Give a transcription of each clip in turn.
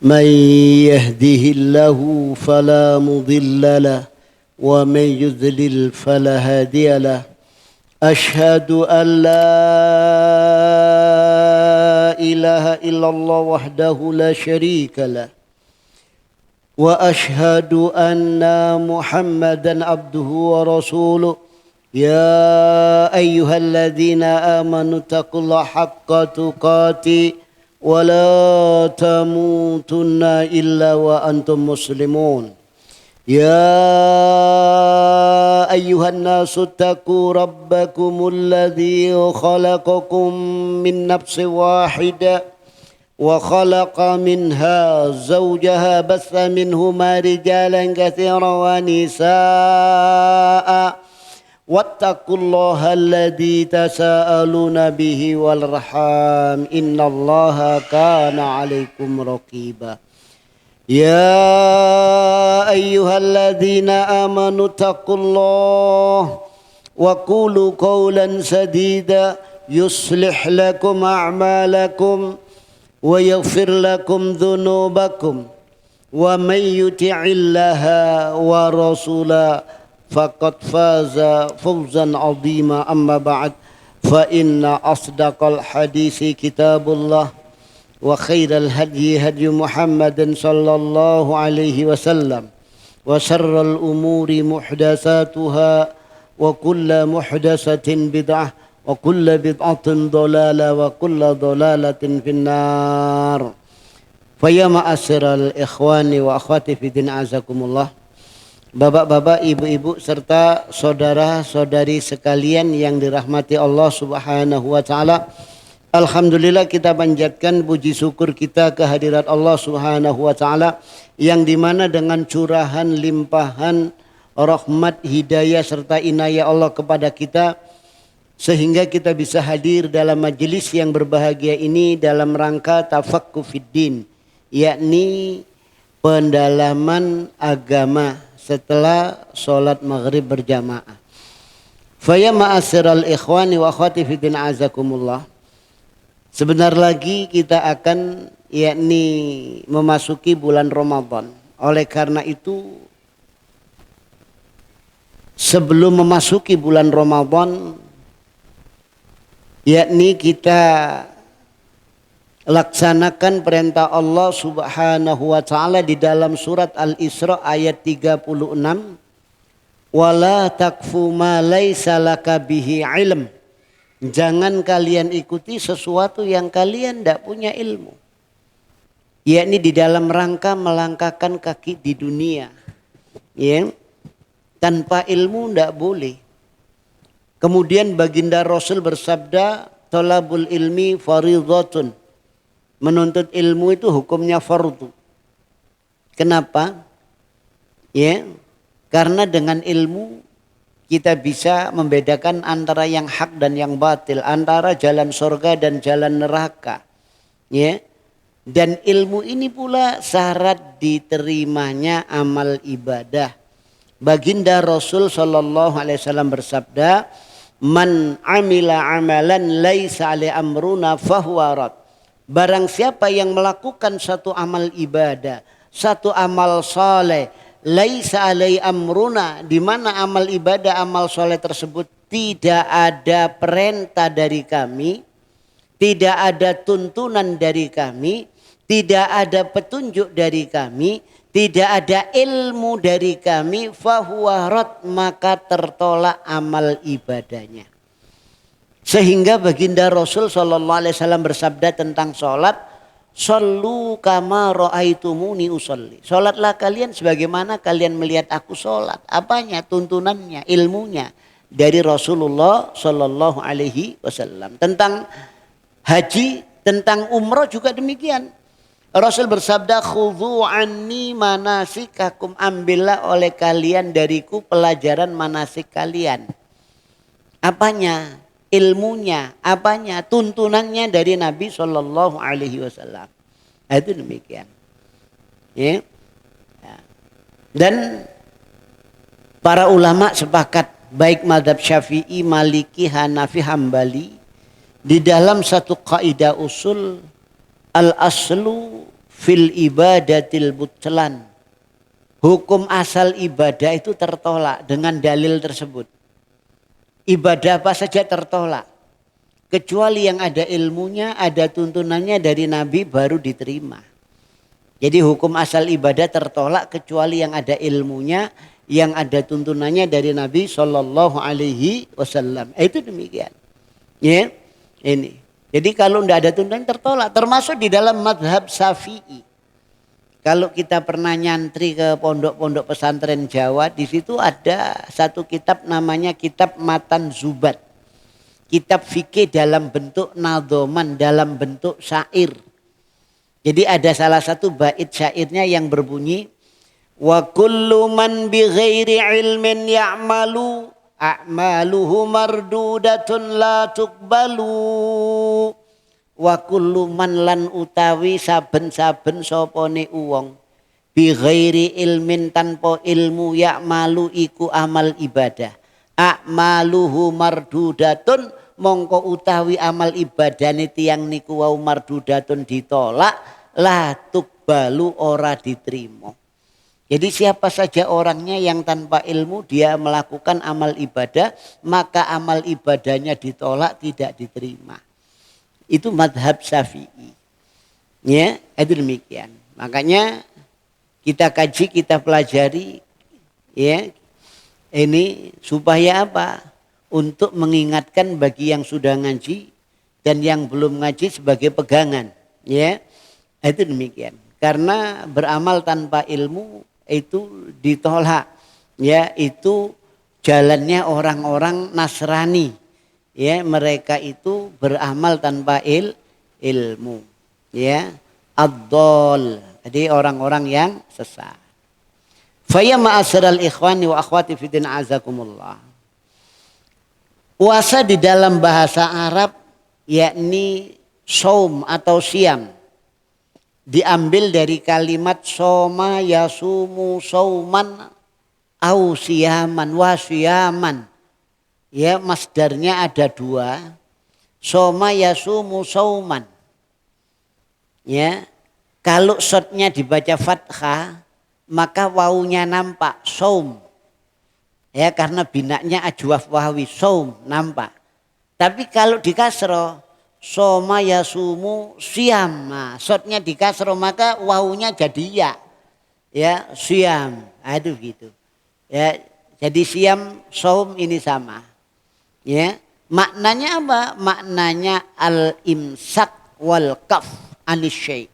من يهده الله فلا مضل له ومن يضلل فلا هادي له أشهد أن لا إله إلا الله وحده لا شريك له وأشهد أن محمدا عبده ورسوله يا أيها الذين آمنوا اتقوا الله حق تقاته ولا تموتن إلا وأنتم مسلمون يا أيها الناس اتقوا ربكم الذي خلقكم من نفس واحدة وخلق منها زوجها بث منهما رجالا كثيرا ونساء واتقوا الله الذي تساءلون به والأرحام إن الله كان عليكم رقيبا يا أيها الذين آمنوا اتقوا الله وقولوا قولا سديدا يصلح لكم أعمالكم ويغفر لكم ذنوبكم ومن يطع الله ورسوله فقد فاز فوزا عظيما أما بعد فإن أصدق الحديث كتاب الله وخير الهدي هدي محمد صلى الله عليه وسلم وشر الأمور محدثاتها وكل محدثة بدعة وكل بدعة ضلالة وكل ضلالة في النار فيا معاشر الإخوان وأخواتي في الدين أعزكم الله. Bapak-bapak, ibu-ibu serta saudara-saudari sekalian yang dirahmati Allah Subhanahu wa taala. Alhamdulillah kita panjatkan puji syukur kita kehadirat Allah Subhanahu wa taala yang dimana dengan curahan limpahan rahmat, hidayah serta inayah Allah kepada kita sehingga kita bisa hadir dalam majelis yang berbahagia ini dalam rangka tafaqquh fiddin, yakni pendalaman agama setelah sholat maghrib berjamaah. Faya ma'asyiral ikhwani wa akhwati fiddin azakumullah. Sebentar lagi kita akan yakni memasuki bulan Ramadan. Oleh karena itu sebelum memasuki bulan Ramadan yakni kita laksanakan perintah Allah Subhanahu wa taala di dalam surat Al-Isra ayat 36. Wala takfu ma laisa laka bihi ilm. Jangan kalian ikuti sesuatu yang kalian tidak punya ilmu. Yakni di dalam rangka melangkahkan kaki di dunia. Ya. Tanpa ilmu tidak boleh. Kemudian baginda Rasul bersabda, "Talabul ilmi fardhatun." Menuntut ilmu itu hukumnya fardu. Kenapa? Ya, karena dengan ilmu kita bisa membedakan antara yang hak dan yang batil, antara jalan surga dan jalan neraka. Ya. Dan ilmu ini pula syarat diterimanya amal ibadah. Baginda Rasul sallallahu alaihi wasallam bersabda, "Man amila amalan laisa alaihi amruna fahuwa rad." Barang siapa yang melakukan satu amal ibadah, satu amal soleh, laisa alai amruna, di mana amal ibadah, amal soleh tersebut tidak ada perintah dari kami, tidak ada tuntunan dari kami, tidak ada petunjuk dari kami, tidak ada ilmu dari kami, fahuwa rad, maka tertolak amal ibadahnya. Sehingga baginda Rasul sallallahu alaihi wasallam bersabda tentang salat, "Shallu kama raaitumuni usolli." Salatlah kalian sebagaimana kalian melihat aku salat. Apanya? Tuntunannya, ilmunya dari Rasulullah sallallahu alaihi wasallam. Tentang haji, tentang umrah juga demikian. Rasul bersabda, "Khudhu anni manasikakum." Ambillah oleh kalian dariku pelajaran manasik kalian. Apanya? Ilmunya, apanya? Tuntunannya dari Nabi Shallallahu Alaihi Wasallam. Itu demikian. Ya. Dan para ulama sepakat, baik mazhab Syafi'i, Maliki, Hanafi, Hambali, di dalam satu kaidah usul, al aslu fil ibadatil butlan. Hukum asal ibadah itu tertolak dengan dalil tersebut. Ibadah apa saja tertolak. Kecuali yang ada ilmunya, ada tuntunannya dari Nabi baru diterima. Jadi hukum asal ibadah tertolak kecuali yang ada ilmunya, yang ada tuntunannya dari Nabi Shallallahu Alaihi Wasallam. Itu demikian. Ya, ini. Jadi kalau tidak ada tuntunan tertolak. Termasuk di dalam madhab Syafi'i. Kalau kita pernah nyantri ke pondok-pondok pesantren Jawa, di situ ada satu kitab namanya Kitab Matan Zubat. Kitab fikih dalam bentuk nadhoman, dalam bentuk syair. Jadi ada salah satu bait syairnya yang berbunyi, wa kullu man bi ghairi ilmin ya'malu a'maluhu mardudatun la tuqbalu. Wa kullu man lan utawi saben-saben sopone uwong bi ghairi ilmin tanpa ilmu ya'malu iku amal ibadah a'maluhu mardudatun mongko utawi amal ibadane tiyang niku wau mardudatun ditolak la tuqbalu ora diterima. Jadi siapa saja orangnya yang tanpa ilmu dia melakukan amal ibadah maka amal ibadahnya ditolak, tidak diterima. Itu madhab Syafi'i. Ya, itu demikian. Makanya kita kaji, kita pelajari, ya, ini supaya apa? Untuk mengingatkan bagi yang sudah ngaji dan yang belum ngaji sebagai pegangan. Ya, itu demikian. Karena beramal tanpa ilmu itu ditolak. Ya, itu jalannya orang-orang Nasrani. Ya, mereka itu beramal tanpa ilmu. Ya, ad-dhal. Jadi orang-orang yang sesat. Fa ya ma'asyiral ikhwani wa akhwati fiddin azakumullah. Puasa di dalam bahasa Arab yakni shaum atau siam. Diambil dari kalimat soma yasumu sauman au siyaman wa siyaman. Ya, masdarnya ada dua. Soma yasumu sauman. Ya, kalau shotnya dibaca fathah, maka wawunya nampak saum. Ya, karena binaknya ajwaf wahwi saum nampak. Tapi kalau di kasro, soma yasumu siam. Nah, shotnya di kasro maka wawunya jadi ya. Ya, siam. Aduh gitu. Ya, jadi siam saum ini sama. Ya, maknanya apa? Maknanya al-imsak wal kaf anisyai.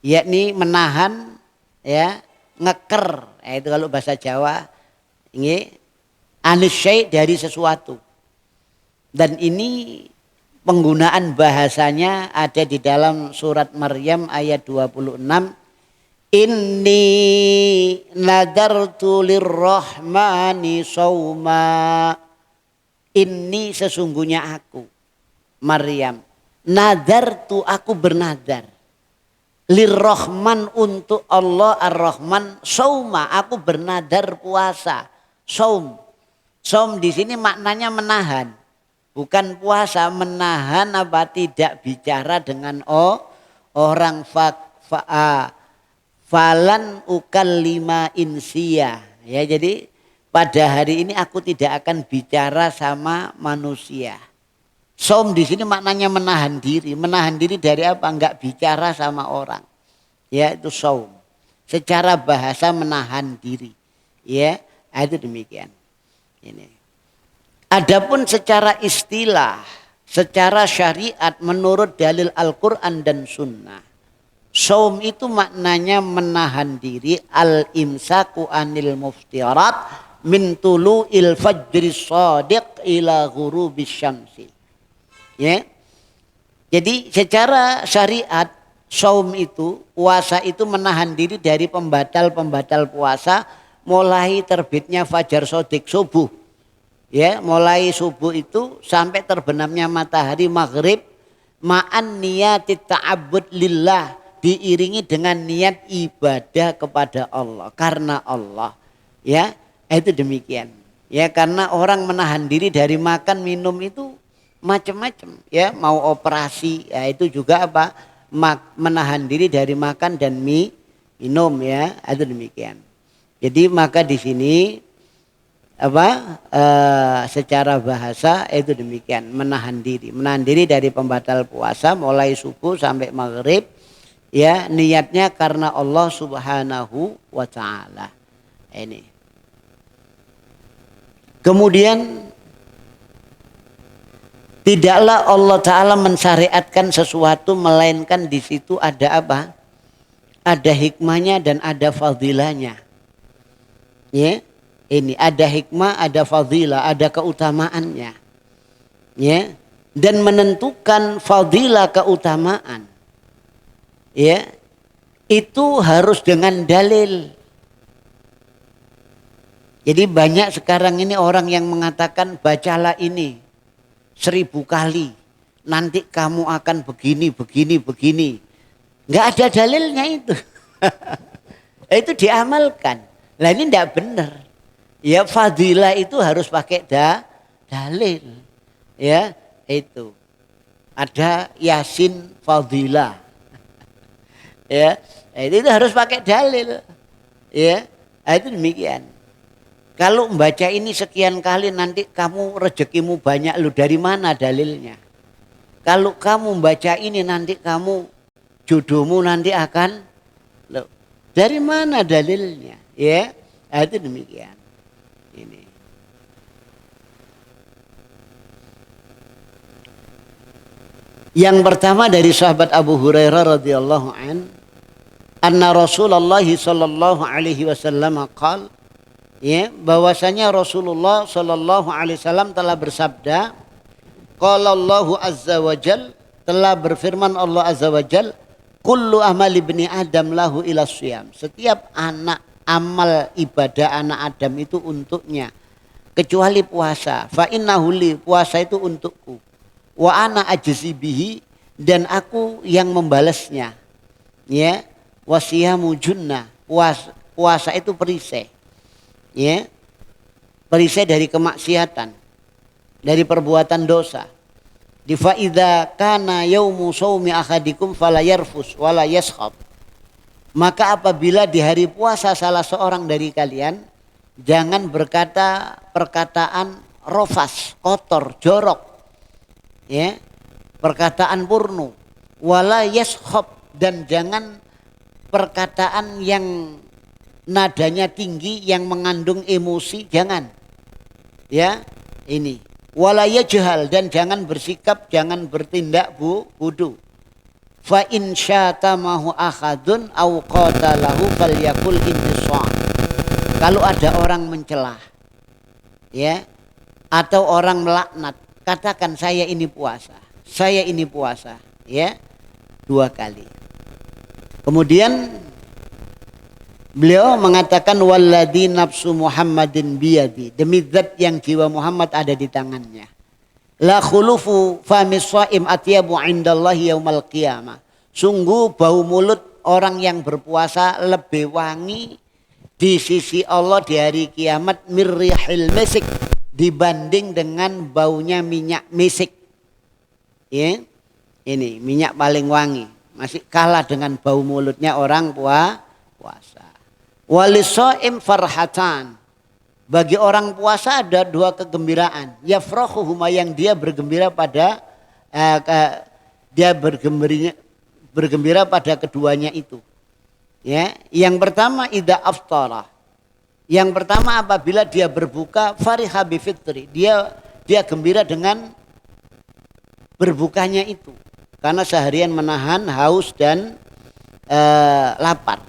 Yakni menahan, ya, ngeker. Itu kalau bahasa Jawa, ini anisyai dari sesuatu. Dan ini penggunaan bahasanya ada di dalam surat Maryam ayat 26. Inni nadartu lirrahmani sauma. Ini sesungguhnya aku, Maryam. Nadartu, aku bernadar. Lirrahman, untuk Allah ar-Rahman. Sauma, aku bernadar puasa. Saum. Saum di sini maknanya menahan. Bukan puasa, menahan apa, tidak bicara dengan orang falan ukallima insiya. Ya, jadi pada hari ini aku tidak akan bicara sama manusia. Saum di sini maknanya menahan diri. Menahan diri dari apa? Enggak bicara sama orang. Ya, itu saum. Secara bahasa menahan diri. Ya, itu demikian. Ini. Adapun secara istilah, secara syariat menurut dalil Al-Quran dan Sunnah. Saum itu maknanya menahan diri, al-imsaku anil muftirat min tulu'il fajri shadiq ila ghurubis syamsi. Ya. Jadi secara syariat saum itu, puasa itu menahan diri dari pembatal-pembatal puasa mulai terbitnya fajar shadiq subuh. Ya, mulai subuh itu sampai terbenamnya matahari maghrib ma'an niyatit ta'abbud lillah, diiringi dengan niat ibadah kepada Allah, karena Allah. Ya, itu demikian. Ya, karena orang menahan diri dari makan minum itu macam-macam. Ya, mau operasi, ya itu juga apa? menahan diri dari makan dan minum ya, itu demikian. Jadi maka di sini secara bahasa itu demikian, menahan diri dari pembatal puasa mulai subuh sampai maghrib ya, niatnya karena Allah Subhanahu wa taala. Ini kemudian tidaklah Allah taala mensyariatkan sesuatu melainkan di situ ada apa? Ada hikmahnya dan ada fadilahnya. Ya. Ini ada hikmah, ada fadilah, ada keutamaannya. Ya. Dan menentukan fadilah keutamaan. Ya. Itu harus dengan dalil. Jadi banyak sekarang ini orang yang mengatakan bacalah ini 1000 kali. Nanti kamu akan begini. Enggak ada dalilnya itu. Itu diamalkan. Lah ini enggak benar. Ya fadilah itu harus pakai dalil. Ya, itu. Ada Yasin fadilah. Ya, itu harus pakai dalil. Ya, itu demikian. Kalau membaca ini sekian kali nanti kamu rezekimu banyak, lu dari mana dalilnya? Kalau kamu membaca ini nanti kamu jodohmu nanti akan, lu dari mana dalilnya? Ya, itu demikian. Ini. Yang pertama dari sahabat Abu Hurairah radhiyallahu an, anna Rasulullah sallallahu alaihi wasallam qala, ya, bahwasanya Rasulullah sallallahu alaihi wasallam telah bersabda, qala Allahu azza wa jal, telah berfirman Allah azza wa jal, kullu amali ibni adam lahu ila siyam, setiap amal ibadah anak Adam itu untuknya kecuali puasa. Fa innahu li, puasa itu untukku. Wa ana ajzi bihi, dan aku yang membalasnya. Ya, wasiyamu junnah, puasa itu perisai. Ya, perisai dari kemaksiatan, dari perbuatan dosa. Di fa idza kana yaumu shaumi ahadikum fala yarfus wala yaskhab. Maka apabila di hari puasa salah seorang dari kalian, jangan berkata perkataan rofas, kotor, jorok. Ya, perkataan purnu. Wala yaskhab, dan jangan perkataan yang nadanya tinggi, yang mengandung emosi, jangan. Ya, ini. Wala yajhal, dan jangan bersikap, jangan bertindak bodoh. Fa in syatamahu ahadun aw qatalahu falyakul inni shaim. Kalau ada orang mencelah, ya, atau orang melaknat, katakan saya ini puasa, ya, 2 kali. Kemudian beliau mengatakan walladzi nafsu Muhammadin biyadi, demi zat yang jiwa Muhammad ada di tangannya. La khulufu famis shaim atyabu indallahi yaumal qiyamah. Sungguh bau mulut orang yang berpuasa lebih wangi di sisi Allah di hari kiamat mirrihil misik, dibanding dengan baunya minyak misik. Ya. Ini minyak paling wangi, masih kalah dengan bau mulutnya orang puasa. Walishaim farhatan. Bagi orang puasa ada 2 kegembiraan. Yafrahuhuma, yang dia bergembira pada bergembira pada keduanya itu. Ya, yang pertama idza aftara. Yang pertama apabila dia berbuka fariha bi fitri. Dia gembira dengan berbukanya itu. Karena seharian menahan haus dan lapar.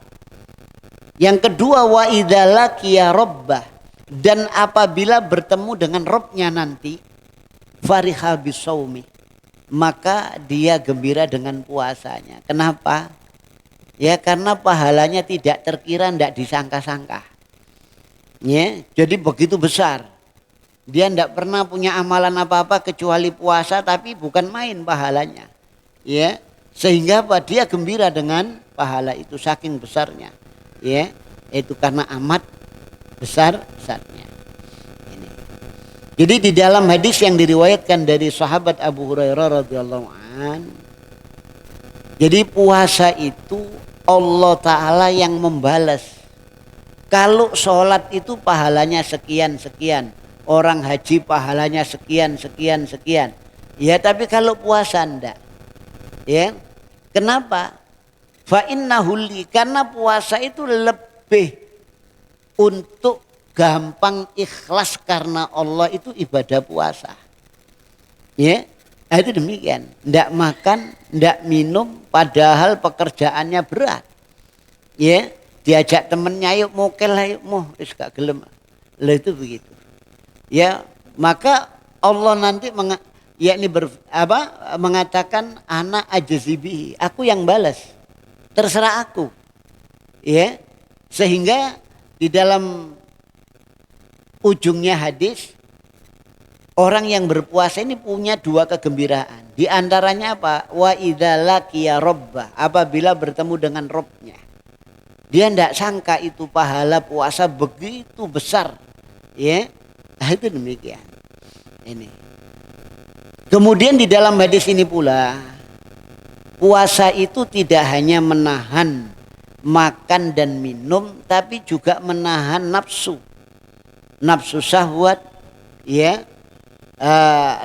Yang kedua wa idza laqiya rabbah. Dan apabila bertemu dengan Robnya nanti, fariha bisaumi, maka dia gembira dengan puasanya. Kenapa? Ya karena pahalanya tidak terkira, tidak disangka-sangka. Ya, jadi begitu besar. Dia tidak pernah punya amalan apa-apa kecuali puasa, tapi bukan main pahalanya. Ya, sehingga apa? Dia gembira dengan pahala itu saking besarnya. Ya, itu karena amat besarnya. Ini. Jadi di dalam hadis yang diriwayatkan dari sahabat Abu Hurairah radhiyallahu an, Jadi puasa itu Allah Ta'ala yang membalas. Kalau sholat itu pahalanya sekian-sekian. Orang haji pahalanya sekian-sekian-sekian. Ya tapi kalau puasa enggak. Ya. Kenapa? Fa innahuli, karena puasa itu lebih untuk gampang ikhlas karena Allah itu ibadah puasa. Ya. Itu demikian. Enggak makan, enggak minum padahal pekerjaannya berat. Ya, diajak temennya yuk mokel ayo moh wis gak gelem. Lah itu begitu. Ya, maka Allah nanti mengatakan anak ajzibihi, aku yang balas. Terserah aku. Ya. Sehingga di dalam ujungnya hadis orang yang berpuasa ini punya dua kegembiraan. Di antaranya apa? Wa idza laqiya rabbah, apabila bertemu dengan Rabbnya. Dia tidak sangka itu pahala puasa begitu besar. Ya. Nah, itu demikian. Ini. Kemudian di dalam hadis ini pula puasa itu tidak hanya menahan makan dan minum tapi juga menahan nafsu. Nafsu syahwat, ya.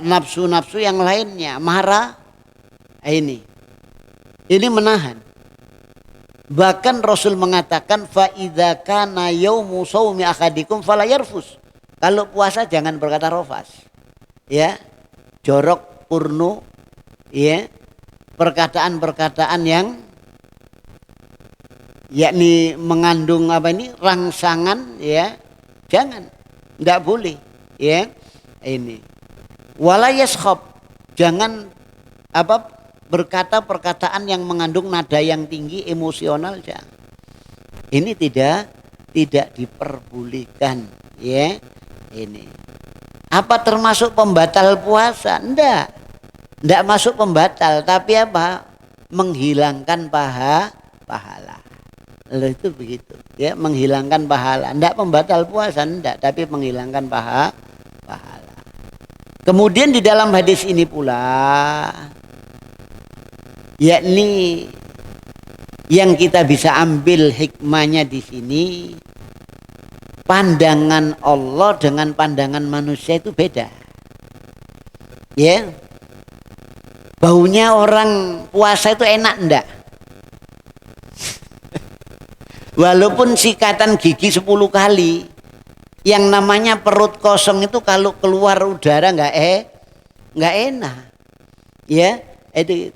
Nafsu-nafsu yang lainnya, marah, ini menahan. Bahkan Rasul mengatakan fa idza kana yaumu shaumi ahadikum fala yarfus. Kalau puasa jangan berkata rofas. Ya, jorok, porno, ya, perkataan-perkataan yang yakni mengandung rangsangan, ya, jangan, enggak boleh, ya. Ini wala yaskhab, jangan berkata perkataan yang mengandung nada yang tinggi emosional, jangan. Ini tidak diperbolehkan, ya. Ini apa termasuk pembatal puasa? Enggak masuk pembatal, tapi apa? Menghilangkan pahala. Lalu itu begitu, ya, menghilangkan pahala. Enggak pembatal puasa, enggak, tapi menghilangkan pahala. Kemudian di dalam hadis ini pula, yakni yang kita bisa ambil hikmahnya di sini, pandangan Allah dengan pandangan manusia itu beda. Ya. Baunya orang puasa itu enak enggak? Walaupun sikatan gigi 10 kali, yang namanya perut kosong itu kalau keluar udara nggak enak, ya.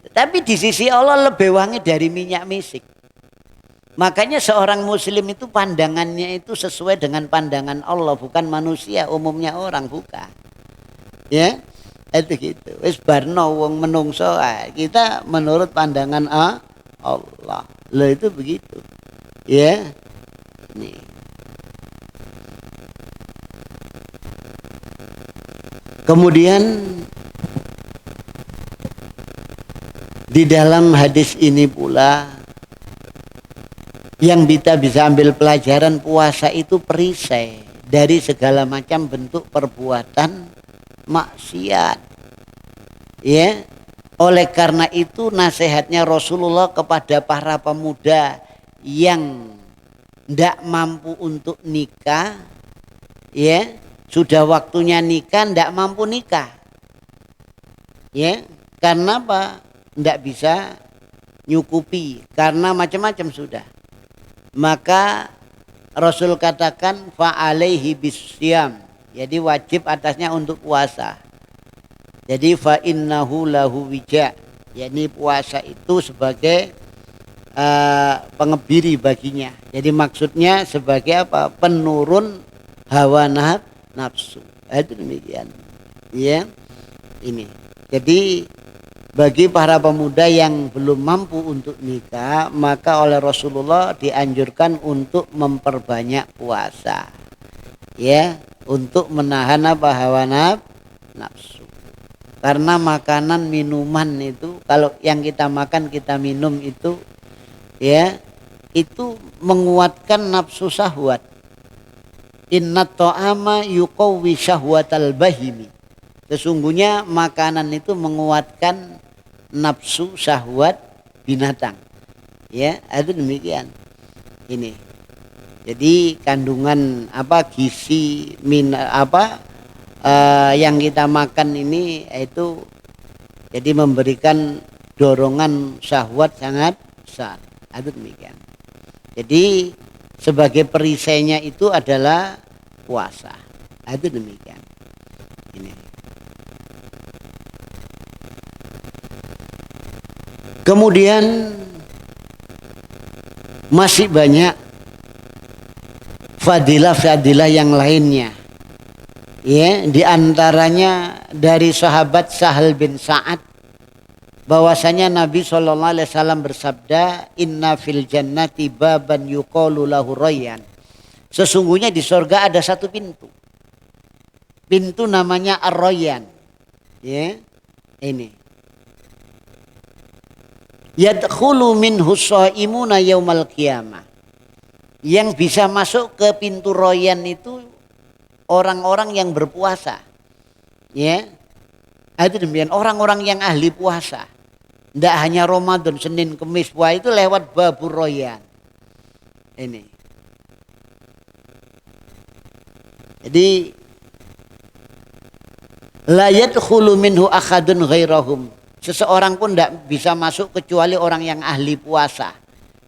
Tapi di sisi Allah lebih wangi dari minyak misik. Makanya seorang muslim itu pandangannya itu sesuai dengan pandangan Allah, bukan manusia umumnya orang, bukan. Ya, itu gitu. Wis barno wong menungso, kita menurut pandangan Allah. Lah itu begitu. Ya. Nih. Kemudian di dalam hadis ini pula yang kita bisa ambil pelajaran, puasa itu perisai dari segala macam bentuk perbuatan maksiat. Ya, oleh karena itu nasihatnya Rasulullah kepada para pemuda yang tidak mampu untuk nikah, ya, sudah waktunya nikah tidak mampu nikah, ya, karena apa? Tidak bisa nyukupi karena macam-macam sudah. Maka Rasul katakan fa'alaihi bisyam, jadi wajib atasnya untuk puasa. Jadi fa innahu lahu wija, yakni puasa itu sebagai pengebiri baginya. Jadi maksudnya sebagai apa? Penurun hawa nafsu. Itu demikian. Ya. Ini. Jadi bagi para pemuda yang belum mampu untuk nikah, maka oleh Rasulullah dianjurkan untuk memperbanyak puasa. Ya, untuk menahan hawa nafsu. Karena makanan minuman itu, kalau yang kita makan kita minum itu, ya, itu menguatkan nafsu syahwat. Inna ta'ama yuqawwi syahwatal bahimi. Sesungguhnya makanan itu menguatkan nafsu syahwat binatang. Ya, itu demikian. Ini. Jadi kandungan gizi yang kita makan ini itu jadi memberikan dorongan syahwat sangat besar. Itu demikian. Jadi sebagai perisainya itu adalah puasa. Itu demikian. Ini. Kemudian masih banyak fadilah-fadilah yang lainnya. Ya, di antaranya dari sahabat Sahal bin Sa'ad bahwasanya Nabi SAW bersabda, "Inna fil jannati baban yuqalu lahu Rayyan." Sesungguhnya di surga ada satu pintu. Pintu namanya Ar-Rayyan. Ya, ini. Yadkhulu minhu shaimuna yaumal qiyamah. Yang bisa masuk ke pintu Rayyan itu orang-orang yang berpuasa. Ya. Itu demikian, orang-orang yang ahli puasa. Tidak hanya Ramadan, Senin, Kamis, wah itu lewat babur Rayyan. Ini. Jadi la yadkhulu minhu ahadun ghairahum. Seseorang pun tidak bisa masuk kecuali orang yang ahli puasa.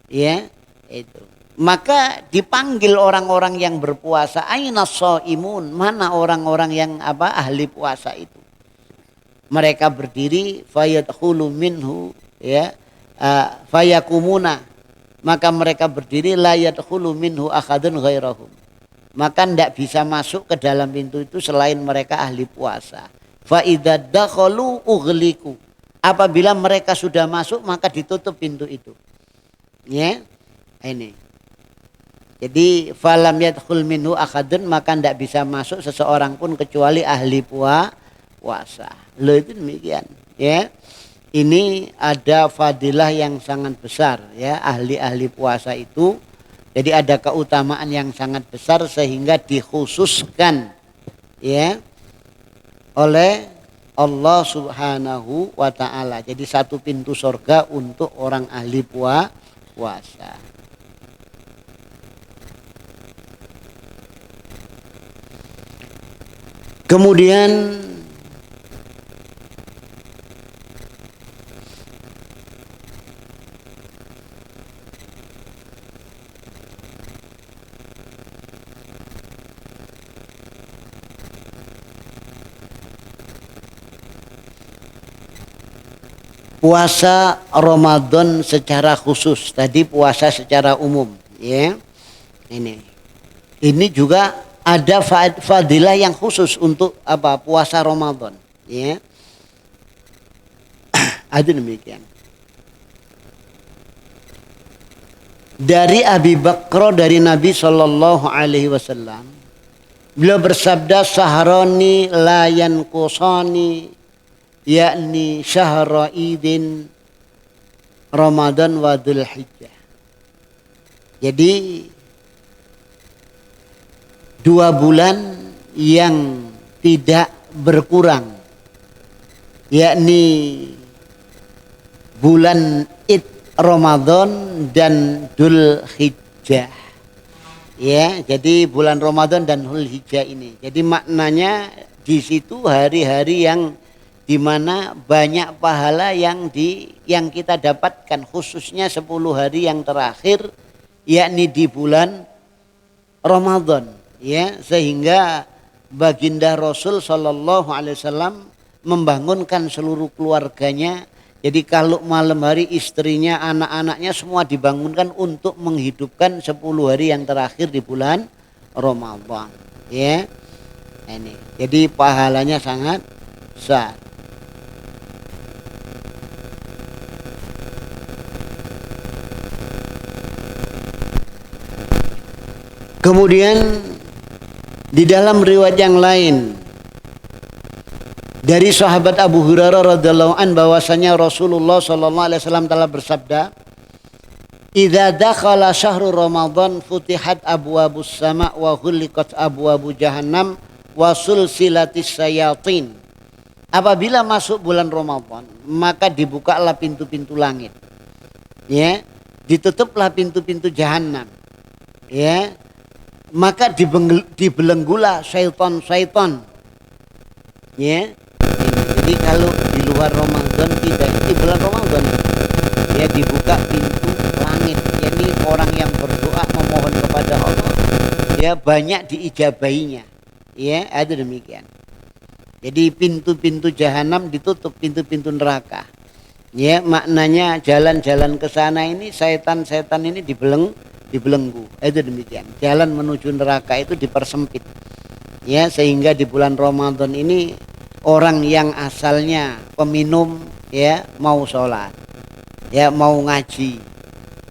Ya, itu. Maka dipanggil orang-orang yang berpuasa, aina shaimun, mana orang-orang yang ahli puasa itu. Mereka berdiri, fayadkhulu minhu, ya, fayakumuna. Maka mereka berdiri, la yadkhulu minhu ahadun ghairahum. Maka tidak bisa masuk ke dalam pintu itu selain mereka ahli puasa. Fa idza dakhalu ughliku. Apabila mereka sudah masuk maka ditutup pintu itu. Ya. Ini. Jadi falam yadkhul minhu ahadun, maka tidak bisa masuk seseorang pun kecuali ahli puasa. Loh, itu demikian, ya. Ini ada fadilah yang sangat besar, ya, ahli-ahli puasa itu. Jadi ada keutamaan yang sangat besar sehingga dikhususkan, ya, oleh Allah Subhanahu wa ta'ala. Jadi satu pintu surga untuk orang ahli puasa. Kemudian puasa Ramadan secara khusus, tadi puasa secara umum, ya. Ini juga ada fadilah yang khusus untuk puasa Ramadan, ya. Ada demikian. Dari Abi Bakr dari Nabi Shallallahu Alaihi Wasallam, beliau bersabda, sahrani la yanqusani, yakni syahra idin Ramadan wa Dzulhijjah. Jadi 2 bulan yang tidak berkurang, yakni bulan Id Ramadan dan Dzulhijjah. Ya, jadi bulan Ramadan dan Dzulhijjah ini. Jadi maknanya di situ hari-hari yang dimana banyak pahala yang kita dapatkan, khususnya 10 hari yang terakhir, yakni di bulan Ramadan. Ya, sehingga baginda Rasul Shallallahu Alaihi Wasallam membangunkan seluruh keluarganya. Jadi kalau malam hari istrinya, anak-anaknya semua dibangunkan untuk menghidupkan 10 hari yang terakhir di bulan Ramadan. Ya, ini. Jadi pahalanya sangat besar. Kemudian di dalam riwayat yang lain dari sahabat Abu Hurairah radhiyallahu an bahwasanya Rasulullah sallallahu alaihi wasallam telah bersabda, "Idza dakhala syahrul Ramadan futihat abwabus sama' wa ghulliqat abwabu jahannam wa sulsilatis syayatin." Apabila masuk bulan Ramadan, maka dibukalah pintu-pintu langit. Ya, ditutuplah pintu-pintu jahanam. Ya, maka dibelenggulah syaitan-syaitan. Ya. Jadi kalau di luar Ramadan tidak, di bulan Ramadan ya dibuka pintu langit. Jadi orang yang berdoa memohon kepada Allah ya banyak diijabahinya. Ya, ada demikian. Jadi pintu-pintu jahanam ditutup, pintu-pintu neraka. Ya, maknanya jalan-jalan ke sana ini setan-setan ini dibelenggu. Itu demikian. Jalan menuju neraka itu dipersempit. Ya, sehingga di bulan Ramadan ini orang yang asalnya peminum ya mau sholat, ya mau ngaji,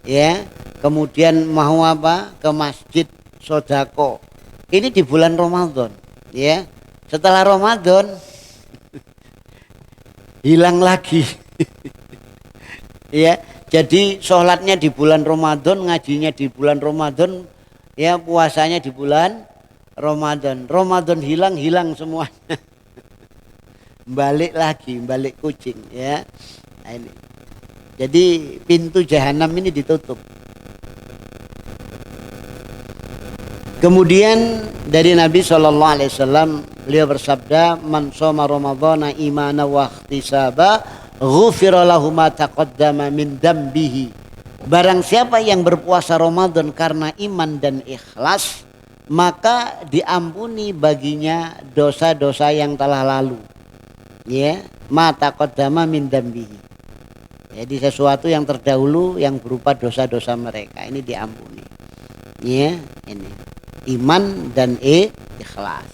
ya kemudian mau apa ke masjid sodako. Ini di bulan Ramadan, ya. Setelah Ramadan hilang lagi. Ya, jadi sholatnya di bulan Ramadan, ngajinya di bulan Ramadan, ya puasanya di bulan Ramadan. Ramadan hilang semuanya. Balik lagi, balik kucing, ya. Nah, ini. Jadi pintu jahanam ini ditutup. Kemudian dari Nabi SAW beliau bersabda, man shoma ramadhana imana wa ihtisaba ghufira lahu ma taqaddama min dambihi. Barang siapa yang berpuasa Ramadan karena iman dan ikhlas, maka diampuni baginya dosa-dosa yang telah lalu. Ya, ma taqaddama min dambihi. Jadi sesuatu yang terdahulu yang berupa dosa-dosa mereka ini diampuni. Ya, ini iman dan ikhlas.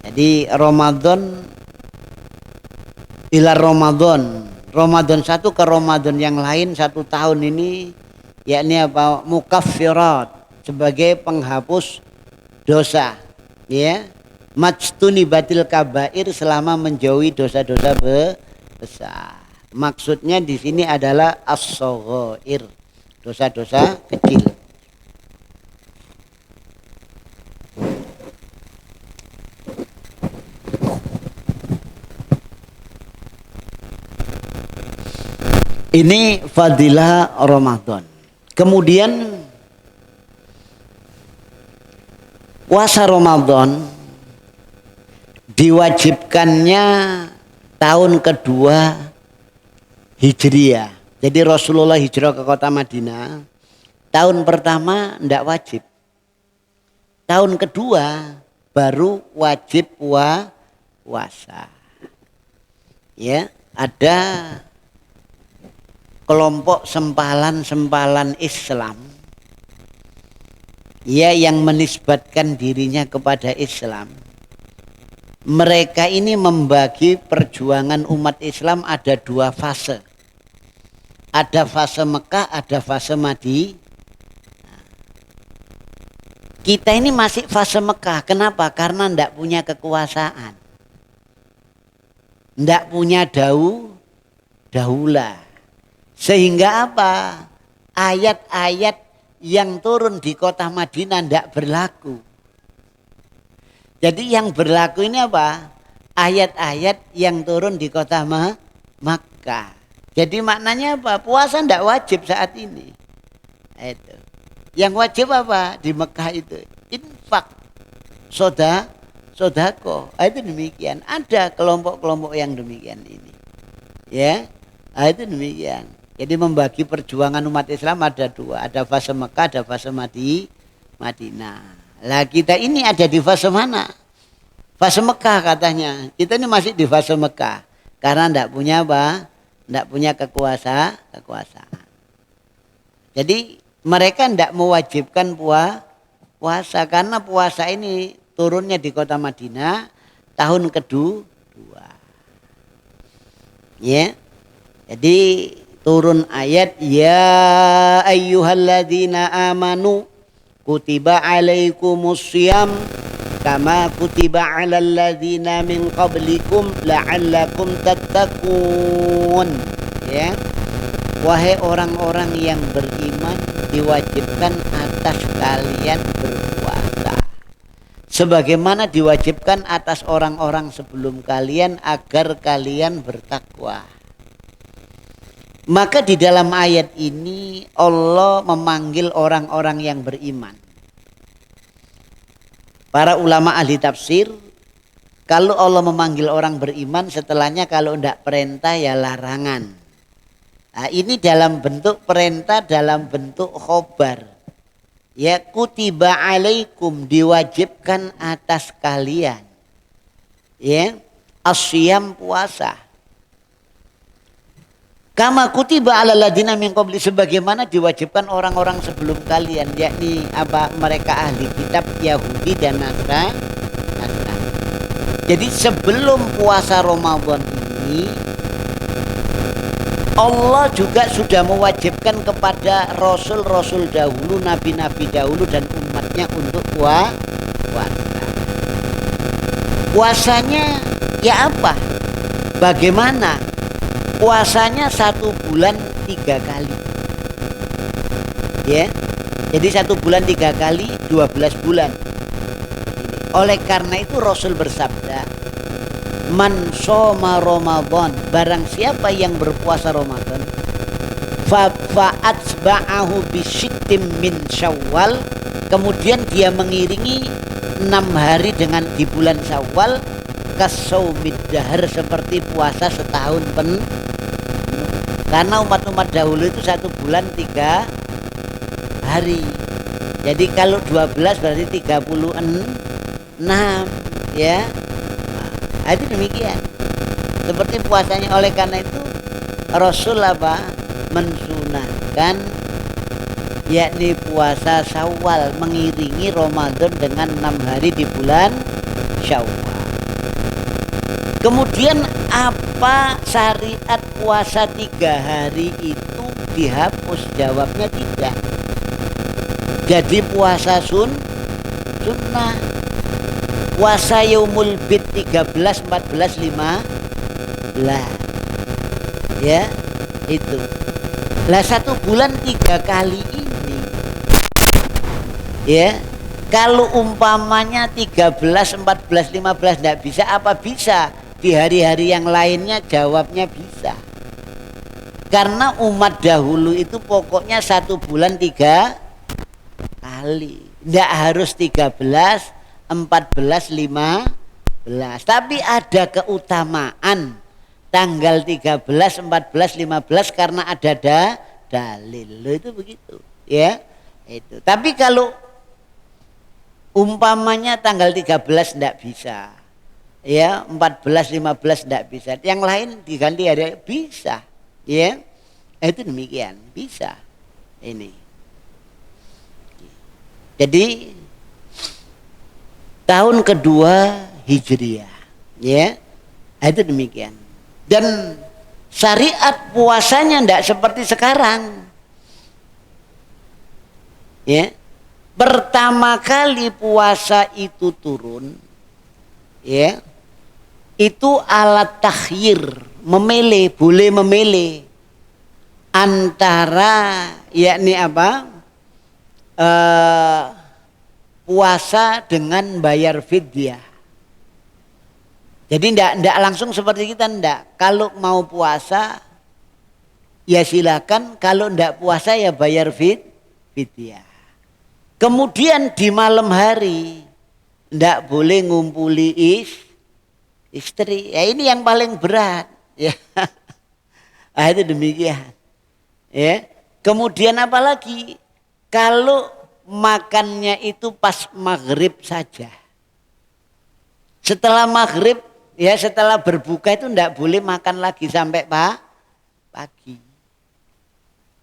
Jadi Ramadan ila Ramadan satu ke Ramadan yang lain 1 tahun ini yakni apa? Mukaffirat, sebagai penghapus dosa, ya. Majtuni batil kabair, selama menjauhi dosa-dosa besar. Maksudnya di sini adalah as-shaghair, dosa-dosa kecil. Ini fadilah Ramadan. Kemudian puasa Ramadan diwajibkannya tahun kedua Hijriah. Jadi Rasulullah hijrah ke kota Madinah. Tahun pertama tidak wajib. Tahun kedua baru wajib puasa. Ya, ada kelompok sempalan-sempalan Islam ya yang menisbatkan dirinya kepada Islam. Mereka ini membagi perjuangan umat Islam ada 2 fase. Ada fase Mekah, ada fase Madinah. Kita ini masih fase Mekah. Kenapa? Karena tidak punya kekuasaan. Tidak punya daulah. Sehingga apa? Ayat-ayat yang turun di kota Madinah tidak berlaku. Jadi yang berlaku ini apa? Ayat-ayat yang turun di kota Makkah. Jadi maknanya apa? Puasa tidak wajib saat ini. Itu. Yang wajib apa? Di Mekah itu infak, sodako. Itu demikian. Ada kelompok-kelompok yang demikian ini. Ya, itu demikian. Jadi membagi perjuangan umat Islam ada 2. Ada fase Mekah, ada fase Madinah. Lah kita ini ada di fase mana? Fase Mekah katanya. Kita ini masih di fase Mekah. Karena tidak punya apa? Tidak punya kekuasaan. Jadi mereka tidak mewajibkan puasa. Karena puasa ini turunnya di kota Madinah tahun kedua. Ya. Jadi turun ayat ya ayyuhalladzina amanu kutiba alaikumussyam kama kutiba alal ladzina min qablikum la'allakum tattaqun. Ya. Wahai orang-orang yang beriman, diwajibkan atas kalian berpuasa sebagaimana diwajibkan atas orang-orang sebelum kalian agar kalian bertakwa. Maka di dalam ayat ini Allah memanggil orang-orang yang beriman. Para ulama ahli tafsir, kalau Allah memanggil orang beriman, setelahnya kalau tidak perintah ya larangan. Nah, ini dalam bentuk perintah, dalam bentuk khobar. Ya, kutiba alaikum, diwajibkan atas kalian. Ya, asyam, puasa. Kama kutiba alal ladina min qabli, sebagaimana diwajibkan orang-orang sebelum kalian, yakni mereka ahli kitab Yahudi dan Nasrani. Jadi sebelum puasa Ramadan ini Allah juga sudah mewajibkan kepada rasul-rasul dahulu, nabi-nabi dahulu dan umatnya untuk puasa. Puasanya ya apa? Bagaimana? Puasanya 1 bulan 3 kali. Ya. Jadi 1 bulan 3 kali 12 bulan. Oleh karena itu Rasul bersabda, man shoma Ramadan, barang siapa yang berpuasa Ramadan, fa'atsba'ahu bisyittim min Syawal, kemudian dia mengiringi 6 hari dengan di bulan Syawal, kasaumid dahar, seperti puasa setahun penuh. Karena umat-umat dahulu itu 1 bulan 3 hari. Jadi kalau 12 berarti 36 ya. Nah, itu demikian. Seperti puasanya. Oleh karena itu Rasul mensunahkan yakni puasa Syawal, mengiringi Ramadan dengan 6 hari di bulan Syawal. Kemudian apa syariat puasa 3 hari itu dihapus? Jawabnya tidak. Jadi puasa sunnah. Puasa yaumul bid 13, 14, 15. Ya, itu. Lah 1 bulan 3 kali ini. Ya. Kalau umpamanya 13, 14, 15 tidak bisa, apa bisa? Di hari-hari yang lainnya, jawabnya bisa. Karena umat dahulu itu pokoknya 1 bulan 3 kali. Tidak harus 13, 14, 15. Tapi ada keutamaan tanggal 13, 14, 15 karena ada dalil. Itu begitu. Ya, itu. Tapi kalau umpamanya tanggal 13 tidak bisa. Ya, 14, 15 tidak bisa. Yang lain diganti ada bisa. Ya. Itu demikian, bisa. Ini. Jadi tahun kedua Hijriah. Ya. Itu demikian. Dan syariat puasanya tidak seperti sekarang. Ya. Pertama kali puasa itu turun, ya, itu alat takhyir, memilih, boleh memilih antara yakni puasa dengan bayar fidyah. Jadi ndak langsung seperti kita, ndak. Kalau mau puasa ya silakan, kalau ndak puasa ya bayar fidyah. Kemudian di malam hari ndak boleh ngumpuli istri. Ya ini yang paling berat. Ya. Nah, itu demikian. Ya. Kemudian apalagi kalau makannya itu pas maghrib saja. Setelah maghrib, ya setelah berbuka itu ndak boleh makan lagi sampai pagi.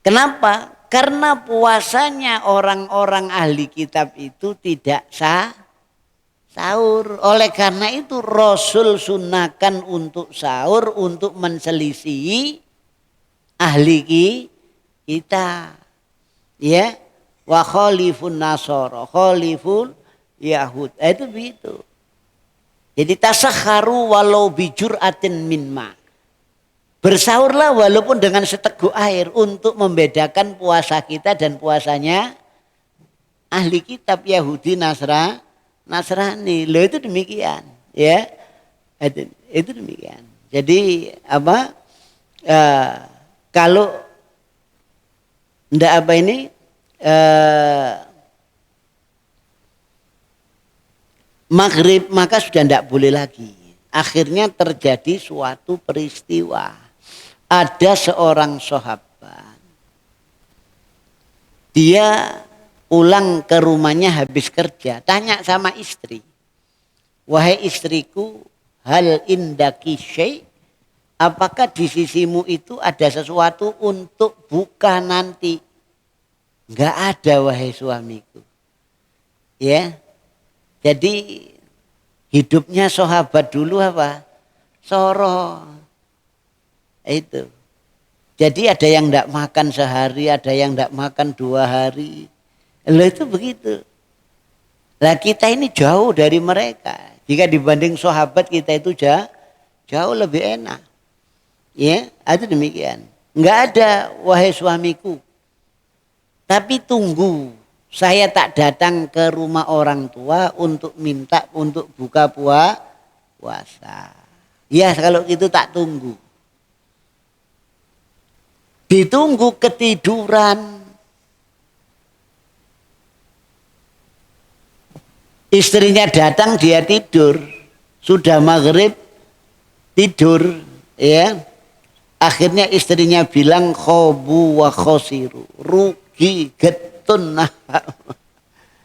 Kenapa? Karena puasanya orang-orang ahli kitab itu tidak sahur. Oleh karena itu Rasul sunahkan untuk sahur, untuk menselisihi ahli kita. Ya, wa khalifun nasara, khaliful yahud. Itu begitu. Jadi tasakharu walau bijur'atin min ma. Bersahurlah walaupun dengan seteguk air, untuk membedakan puasa kita dan puasanya ahli kitab Yahudi Nasrani. Loh, itu demikian, ya. Itu demikian. Jadi kalau ndak apa ini maghrib, maka sudah ndak boleh lagi. Akhirnya terjadi suatu peristiwa. Ada seorang sahabat, dia pulang ke rumahnya habis kerja, tanya sama istri, wahai istriku, hal indaki syai', apakah di sisimu itu ada sesuatu untuk buka nanti? Enggak ada, wahai suamiku. Ya. Jadi hidupnya sahabat dulu apa? Soro. Itu. Jadi ada yang enggak makan sehari, ada yang enggak makan 2 hari. Loh itu begitu. Lah kita ini jauh dari mereka. Jika dibanding sahabat kita itu jauh lebih enak. Ya, itu demikian. Enggak ada, wahai suamiku. Tapi tunggu, saya tak datang ke rumah orang tua untuk minta untuk buka puasa. Ya kalau gitu tak tunggu. Ditunggu ketiduran. Istrinya datang, dia tidur. Sudah maghrib tidur, ya. Akhirnya istrinya bilang khobu wa khosiru, rugi getun.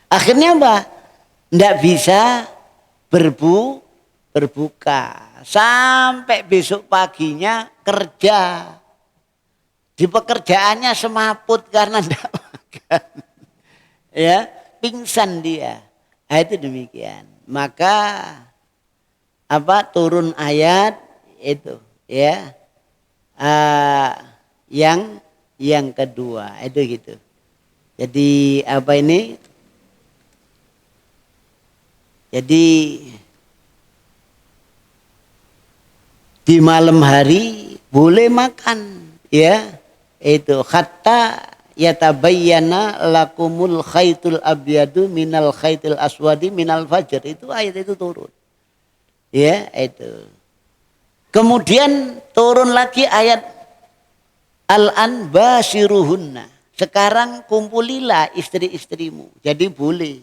Akhirnya apa? Ndak bisa berbuka sampai besok paginya kerja. Di pekerjaannya semaput karena ndak makan. Ya, pingsan dia. Nah, itu demikian. Maka turun ayat itu, ya. Yang kedua itu gitu. Jadi ini? Jadi di malam hari boleh makan, ya. Itu hatta yatabayyana lakumul khaitul abyadu minal khaitil aswadi minal fajr, itu ayat itu turun. Ya, itu. Kemudian turun lagi ayat al-an basiruhunna. Sekarang kumpulilah istri-istrimu. Jadi boleh.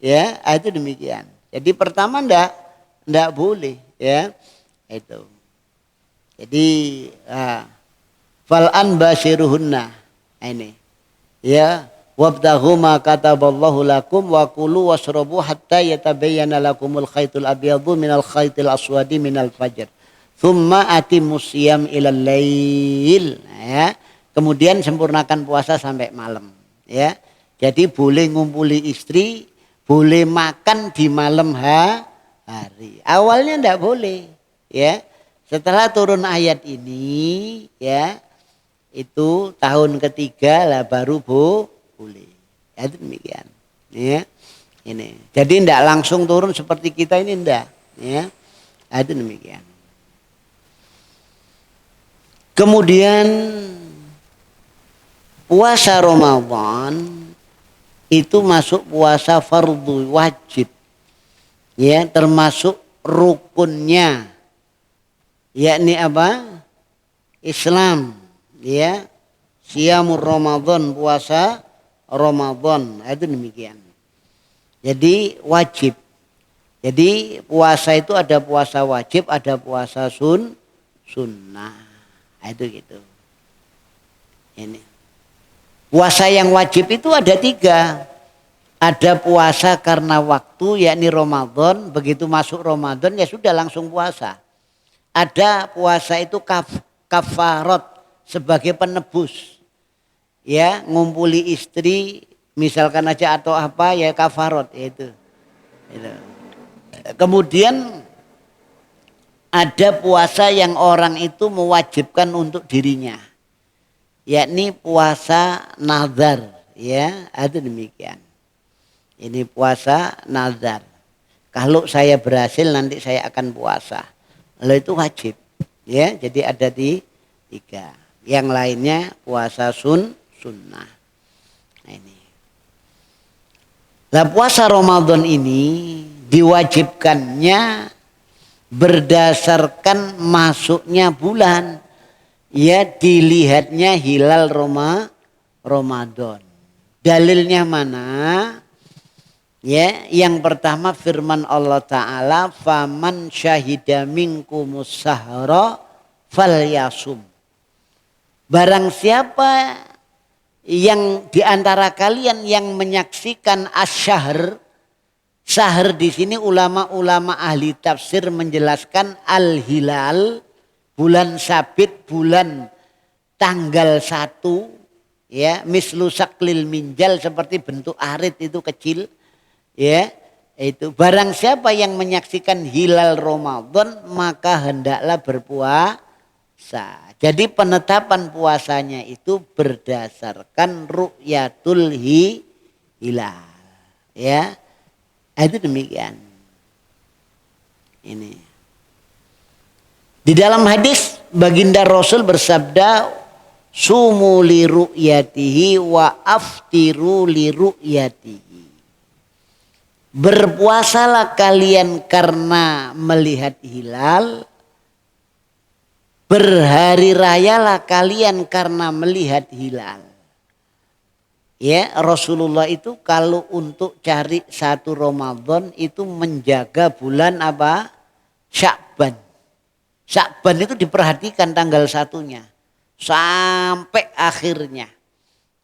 Ya, itu demikian. Jadi pertama ndak boleh, ya. Itu. Jadi fal-an basiruhunna. Ini. Ya, wabtaghu ma kataballahu lakum wa kulu washrabu hatta yatabayyana lakumul khaitul abyadu minal khaitil aswadi minal fajr. Tsumma atimus siyam ilal lail, ya. Kemudian sempurnakan puasa sampai malam, ya. Jadi boleh ngumpuli istri, boleh makan di malam hari. Awalnya ndak boleh, ya. Setelah turun ayat ini, ya, itu tahun ketiga lah baru boleh. Ya, itu demikian. Ya. Ini. Jadi ndak langsung turun seperti kita ini ndak, ya. Ya, itu demikian. Kemudian puasa Ramadan itu masuk puasa fardu wajib. Ya, termasuk rukunnya. Yakni apa? Islam, ya. Siyamur Ramadan, puasa Ramadan. Itu demikian. Jadi wajib. Jadi puasa itu ada puasa wajib, ada puasa sunnah. Itu gitu. Ini. Puasa yang wajib itu ada 3. Ada puasa karena waktu, yakni Ramadan. Begitu masuk Ramadan ya sudah langsung puasa. Ada puasa itu kafarat sebagai penebus. Ya, ngumpuli istri misalkan aja atau apa ya kafarat itu. Kemudian ada puasa yang orang itu mewajibkan untuk dirinya. Yakni puasa nazar, ya, itu demikian. Ini puasa nazar. Kalau saya berhasil nanti saya akan puasa. Lalu itu wajib, ya. Jadi ada 3. Yang lainnya puasa sunnah. Nah, ini. Lah puasa Ramadan ini diwajibkannya berdasarkan masuknya bulan, ya, dilihatnya hilal Ramadan. Dalilnya mana? Ya, yang pertama firman Allah Ta'ala, faman syahida minkumus sahra falyasum. Barang siapa yang di antara kalian yang menyaksikan asy-syahr, syahr di sini ulama-ulama ahli tafsir menjelaskan al-hilal, bulan sabit, bulan tanggal 1, ya, mislu saklil minjal, seperti bentuk arit itu kecil, ya, itu barang siapa yang menyaksikan hilal Ramadan maka hendaklah berpuasa. Jadi penetapan puasanya itu berdasarkan ru'yatul hilal, ya. Itu demikian. Ini. Di dalam hadis baginda Rasul bersabda, sumu li ru'yatihi wa aftiru li ru'yatihi. Berpuasalah kalian karena melihat hilal. Berhari rayalah kalian karena melihat hilal. Ya, Rasulullah itu kalau untuk cari 1 Ramadan itu menjaga bulan apa? Sya'ban. Sya'ban itu diperhatikan tanggal 1-nya sampai akhirnya.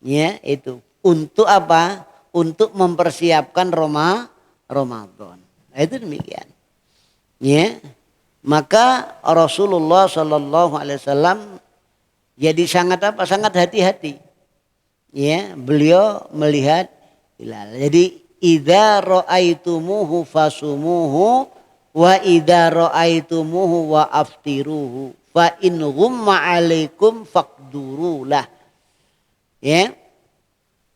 Ya, itu. Untuk apa? Untuk mempersiapkan Ramadan. Itu demikian. Ya. Maka Rasulullah Shallallahu Alaihi Wasallam jadi sangat apa? Sangat hati-hati. Ya, beliau melihat hilal. Jadi idza ra'aitumuhu fasumuhu wa idza ra'aitumuhu wa aftiruhu fa in ghumma 'alaikum faqdurulah. Ya.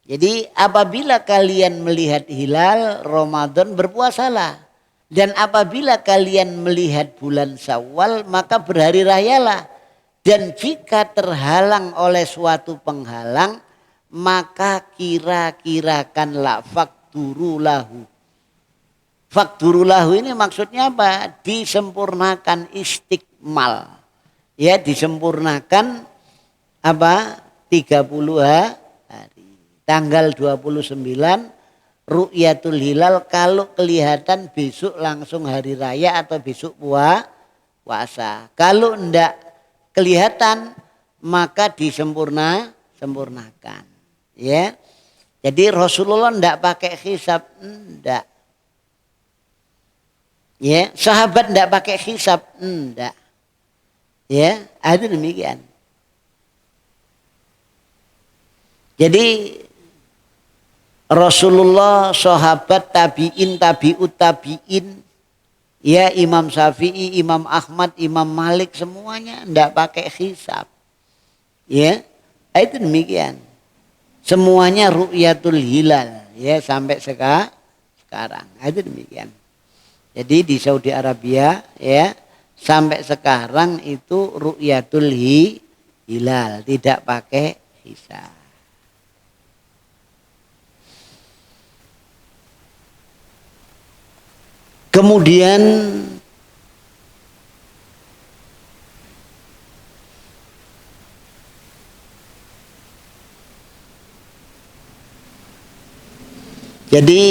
Jadi apabila kalian melihat hilal Ramadan berpuasalah. Dan apabila kalian melihat bulan Syawal maka berhari rayalah. Dan jika terhalang oleh suatu penghalang maka kira-kirakanlah fakdurulahu. Fakdurulahu ini maksudnya apa? Disempurnakan, istikmal. Ya, disempurnakan apa? 30 hari. Tanggal 29 ru'yatul hilal, kalau kelihatan besok langsung hari raya atau besok puasa. Kalau enggak kelihatan maka disempurnakan. Ya. Jadi Rasulullah enggak pakai hisab, enggak. Ya, sahabat enggak pakai hisab, enggak. Ya, itu demikian. Jadi Rasulullah, sahabat, tabi'in, tabi'ut tabi'in, ya, Imam Syafi'i, Imam Ahmad, Imam Malik semuanya enggak pakai hisab. Ya, itu demikian. Semuanya ru'yatul hilal, ya, sampai sekarang. Itu demikian. Jadi di Saudi Arabia, ya, sampai sekarang itu ru'yatul hilal, tidak pakai hisab. Kemudian jadi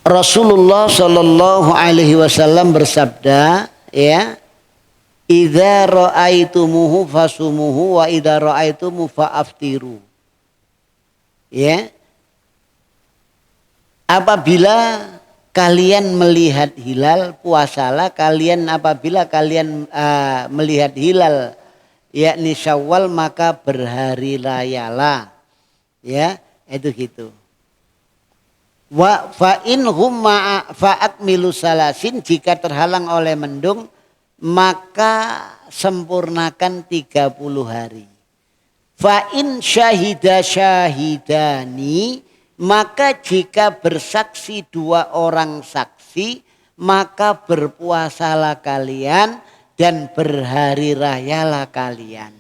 Rasulullah Shallallahu Alaihi Wasallam bersabda, ya, idza ra'aitumuhu fasumuhu wa idza ra'aitumu fa'aftiru. Ya. Apabila kalian melihat hilal, puasalah kalian. Apabila kalian melihat hilal yakni Syawal maka berhari rayalah. Ya, itu gitu. Wa fa in humma fa'akmilu salasin, jika terhalang oleh mendung maka sempurnakan 30 hari. Fa in syahida syahidani, maka jika bersaksi 2 orang saksi maka berpuasalah kalian dan berhari rayalah kalian.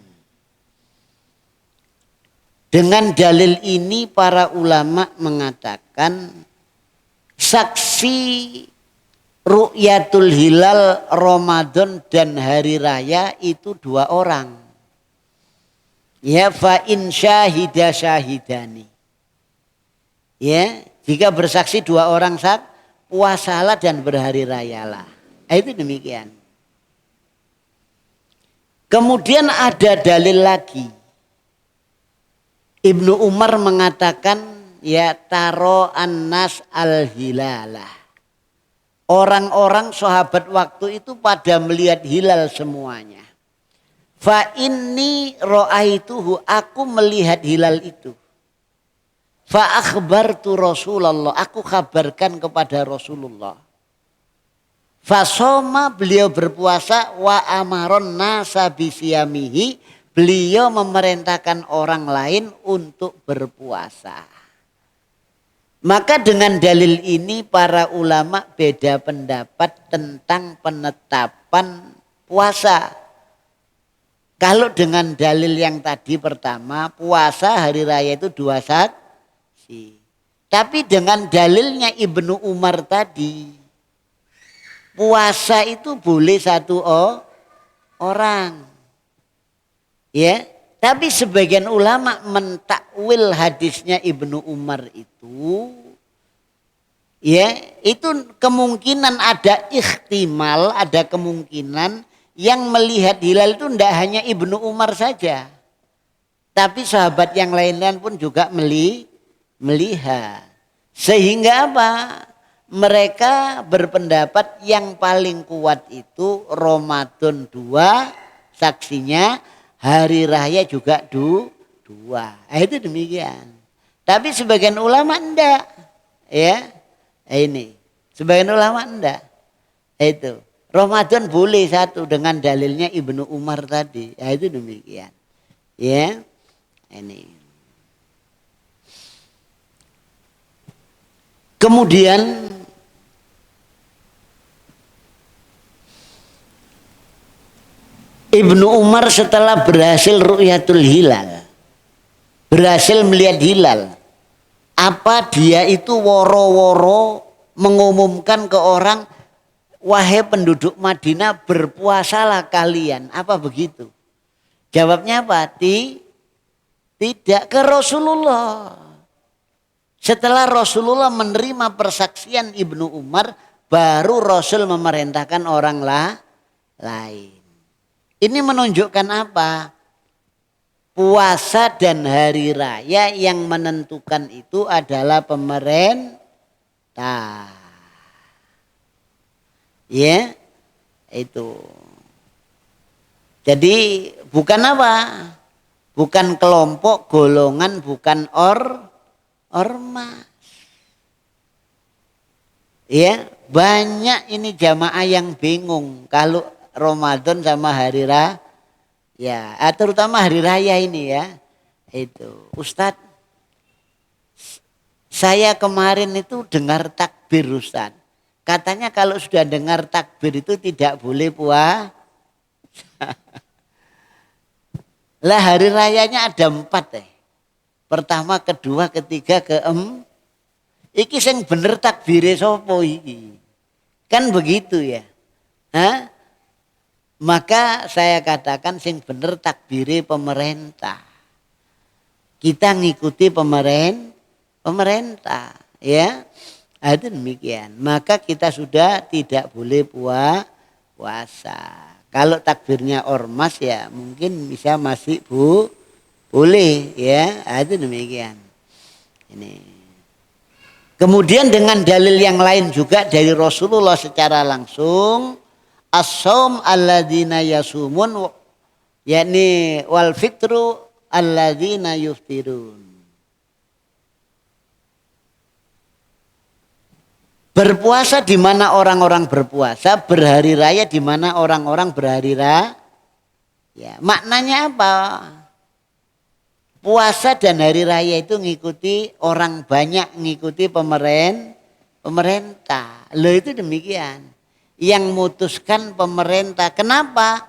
Dengan dalil ini para ulama mengatakan saksi ru'yatul hilal Ramadan dan hari raya itu 2 orang. Ya, fa in syahida syahidani. Ya, jika bersaksi 2 orang puasalah dan berhari rayalah. Itu demikian. Kemudian ada dalil lagi. Ibnu Umar mengatakan ya taro annas al-hilalah. Orang-orang sahabat waktu itu pada melihat hilal semuanya. Fa inni ra'aituhu, aku melihat hilal itu. Fa akhbartu Rasulullah, aku kabarkan kepada Rasulullah. Fa soma, beliau berpuasa, wa amaron nasa bisiyamihi, beliau memerintahkan orang lain untuk berpuasa. Maka dengan dalil ini para ulama beda pendapat tentang penetapan puasa. Kalau dengan dalil yang tadi pertama, puasa hari raya itu 2 saksi. Tapi dengan dalilnya Ibnu Umar tadi, puasa itu boleh 1 orang. Ya, tapi sebagian ulama mentakwil hadisnya Ibnu Umar itu, ya, itu kemungkinan ada ikhtimal, ada kemungkinan yang melihat hilal itu tidak hanya Ibnu Umar saja. Tapi sahabat yang lain-lain pun juga melihat. Sehingga apa? Mereka berpendapat yang paling kuat itu Ramadan 2, saksinya hari raya juga 2. Itu demikian. Tapi sebagian ulama enggak. Ya. Ini. Sebagian ulama enggak. Itu. Ramadan boleh 1 dengan dalilnya Ibnu Umar tadi. Ya, itu demikian. Ya. Ini. Kemudian Ibnu Umar setelah berhasil ru'yatul hilal, berhasil melihat hilal, apa dia itu woro-woro mengumumkan ke orang, wahai penduduk Madinah, berpuasalah kalian. Apa begitu? Jawabnya apa? Tidak, ke Rasulullah. Setelah Rasulullah menerima persaksian Ibnu Umar, baru Rasul memerintahkan orang lain. Ini menunjukkan apa? Puasa dan hari raya yang menentukan itu adalah pemerintah. Ya, itu. Jadi bukan apa? Bukan kelompok, golongan, bukan ormas. Ya, banyak ini jamaah yang bingung kalau Ramadan sama hari raya. Ya, terutama hari raya ini ya. Itu, Ustadz, saya kemarin itu dengar takbir Ustadz. Katanya kalau sudah dengar takbir itu tidak boleh puasa. Lah hari rayanya ada 4 . Pertama, kedua, ketiga, keempat. Iki sing bener takbire sapa iki? Kan begitu ya. Hah? Maka saya katakan sing bener takbire pemerintah. Kita ngikuti pemerintah, ya. Itu demikian. Maka kita sudah tidak boleh puasa. Kalau takbirnya ormas ya mungkin bisa masih boleh, ya. Itu demikian. Ini. Kemudian dengan dalil yang lain juga dari Rasulullah secara langsung, as-shaum alladzina yasumun, yakni wal fitru alladzina yuftirun. Berpuasa di mana orang-orang berpuasa, berhari raya di mana orang-orang berhari raya. Ya, maknanya apa? Puasa dan hari raya itu ngikuti orang banyak, ngikuti pemerintah. Loh itu demikian. Yang memutuskan pemerintah. Kenapa?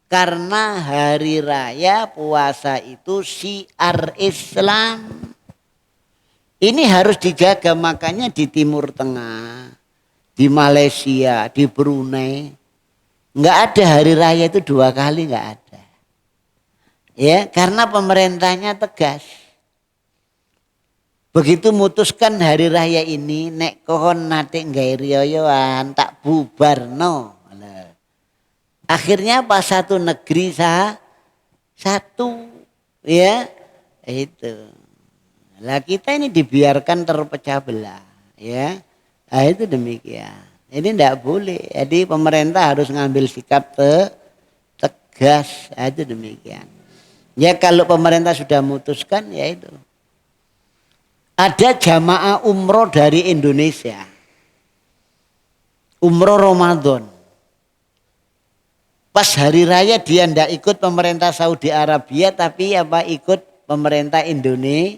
Karena hari raya puasa itu syiar Islam. Ini harus dijaga, makanya di Timur Tengah, di Malaysia, di Brunei, nggak ada hari raya itu 2 kali, nggak ada. Ya, karena pemerintahnya tegas. Begitu mutuskan hari raya ini, nek kohon nate nggawe riyoyoan tak bubarno. Akhirnya pas satu negeri satu, ya itu. Lah kita ini dibiarkan terpecah belah, ya. Nah, itu demikian. Ini tidak boleh. Jadi pemerintah harus ngambil sikap tegas. Nah, itu demikian. Ya kalau pemerintah sudah memutuskan, ya itu. Ada jamaah umroh dari Indonesia, umroh Ramadan. Pas hari raya dia tidak ikut pemerintah Saudi Arabia, tapi ikut pemerintah Indonesia.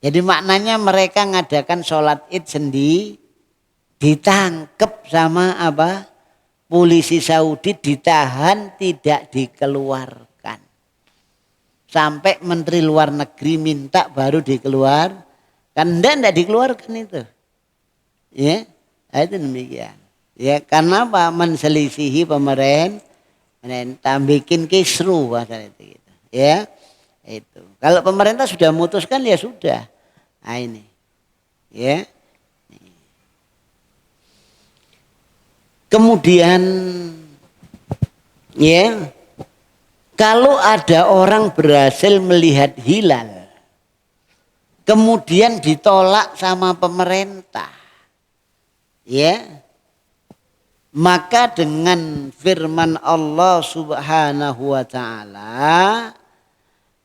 Jadi maknanya mereka ngadakan sholat id sendiri, ditangkep sama polisi Saudi, ditahan, tidak dikeluarkan. Sampai Menteri Luar Negeri minta baru dikeluarkan. Tidak dikeluarkan itu. Ya, itu demikian. Ya, karena menselisihi pemerintah, bikin kisru bahasa itu. Gitu. Ya, itu. Kalau pemerintah sudah memutuskan ya sudah. Nah ini, ya. Kemudian, ya, kalau ada orang berhasil melihat hilal, kemudian ditolak sama pemerintah, ya. Maka dengan firman Allah Subhanahu wa taala,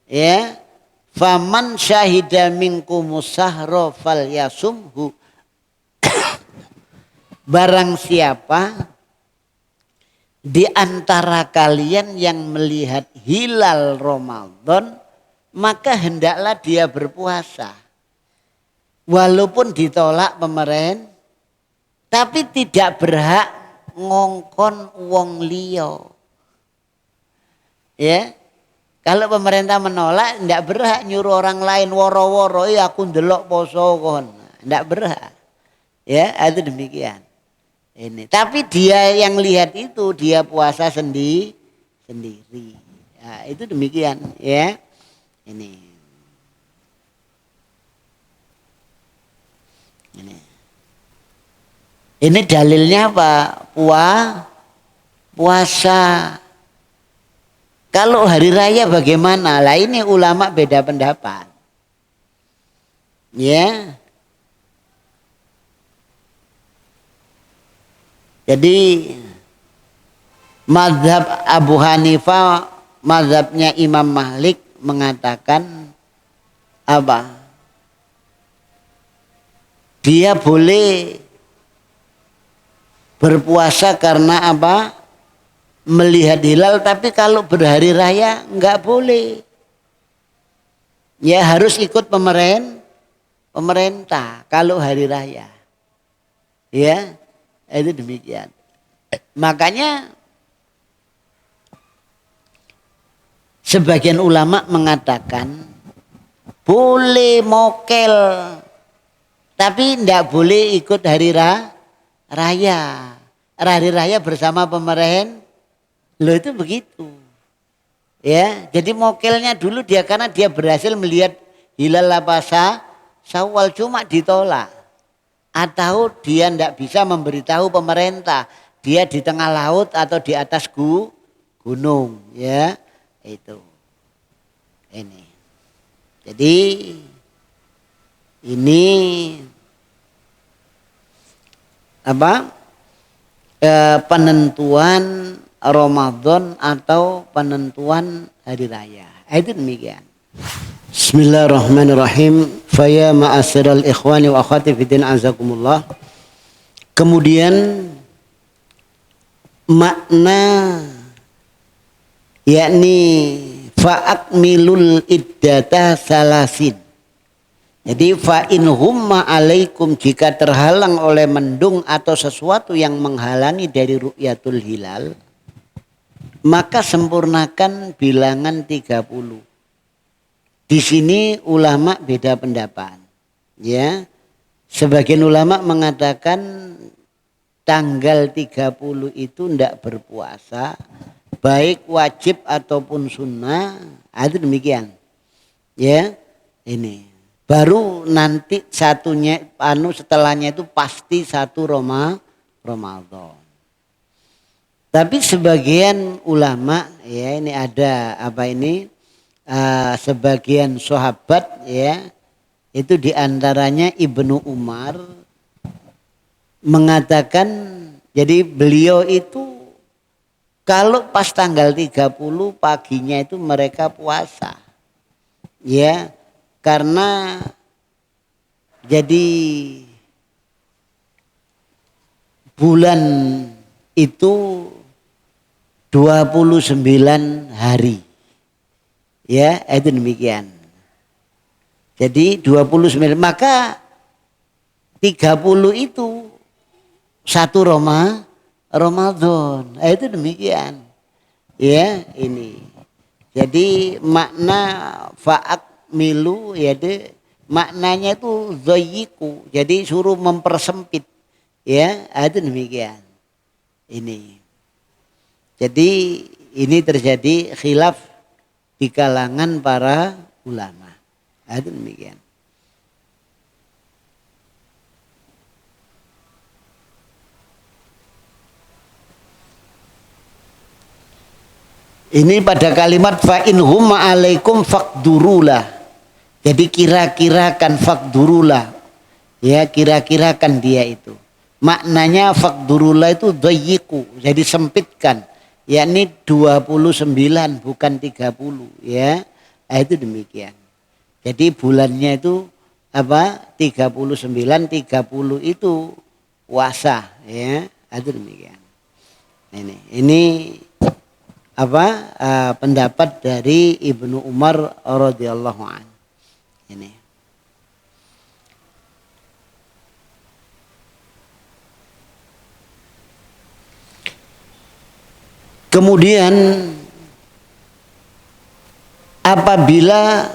ya, faman syahida minkumus sahra falyasumhu. Barang siapa di antara kalian yang melihat hilal Ramadan, maka hendaklah dia berpuasa. Walaupun ditolak pemerintah, tapi tidak berhak ngongkon wong liya. Ya. Kalau pemerintah menolak, tidak berhak nyuruh orang lain woro-woro, aku ndelok poso kon. Tidak berhak. Ya, itu demikian. Ini. Tapi dia yang lihat itu, dia puasa sendiri. Nah, itu demikian, ya. Ini. Ini dalilnya apa? Puasa. Kalau hari raya bagaimana? Lah ini ulama beda pendapat. Ya. Jadi mazhab Abu Hanifah, mazhabnya Imam Malik mengatakan apa? Dia boleh berpuasa karena apa? Melihat hilal, tapi kalau berhari raya enggak boleh. Ya harus ikut pemerintah kalau hari raya. Ya, itu demikian. Makanya sebagian ulama mengatakan boleh mokel, tapi enggak boleh ikut hari raya. Hari raya bersama pemerintah. Loh itu begitu. Ya, jadi mokelnya dulu dia karena dia berhasil melihat hilal Syawal, cuma ditolak. Atau dia tidak bisa memberitahu pemerintah, dia di tengah laut atau di atas gunung, ya. Itu. Ini. Jadi ini penentuan Ramadan atau penentuan hari raya. Itu demikian. Bismillahirrahmanirrahim. Faya ma'asyiral ikhwani wa akhwati fiddin azakumullah. Kemudian makna yakni fa'akmilul iddata salasin. Jadi fa in humma alaikum, jika terhalang oleh mendung atau sesuatu yang menghalangi dari ru'yatul hilal, maka sempurnakan bilangan 30. Di sini ulama beda pendapat. Ya. Sebagian ulama mengatakan tanggal 30 itu tidak berpuasa, baik wajib ataupun sunnah, itu demikian. Ya, ini. Baru nanti satunya setelahnya itu pasti 1 Ramadan. Tapi sebagian ulama ya ini ada sebagian sahabat ya itu diantaranya Ibnu Umar mengatakan jadi beliau itu kalau pas tanggal 30 paginya itu mereka puasa. Ya, karena jadi bulan itu 29 hari. Ya, itu demikian. Jadi 29 maka 30 itu 1 Ramadan. Itu demikian. Ya, ini. Jadi makna fa'ak milu ya maknanya itu zayiku. Jadi suruh mempersempit. Ya, itu demikian. Ini. Jadi ini terjadi khilaf di kalangan para ulama. Itu demikian. Ini pada kalimat fa in huma alaikum faqdurulah. Jadi kira-kirakan faqdurulah. Ya, kira-kirakan dia itu. Maknanya faqdurulah itu dayyiku, jadi sempitkan. Yakni 29 bukan 30 ya. Itu demikian. Jadi bulannya itu 39 30 itu puasa ya. Itu demikian. Ini pendapat dari Ibnu Umar radhiyallahu anhu. Ini. Kemudian apabila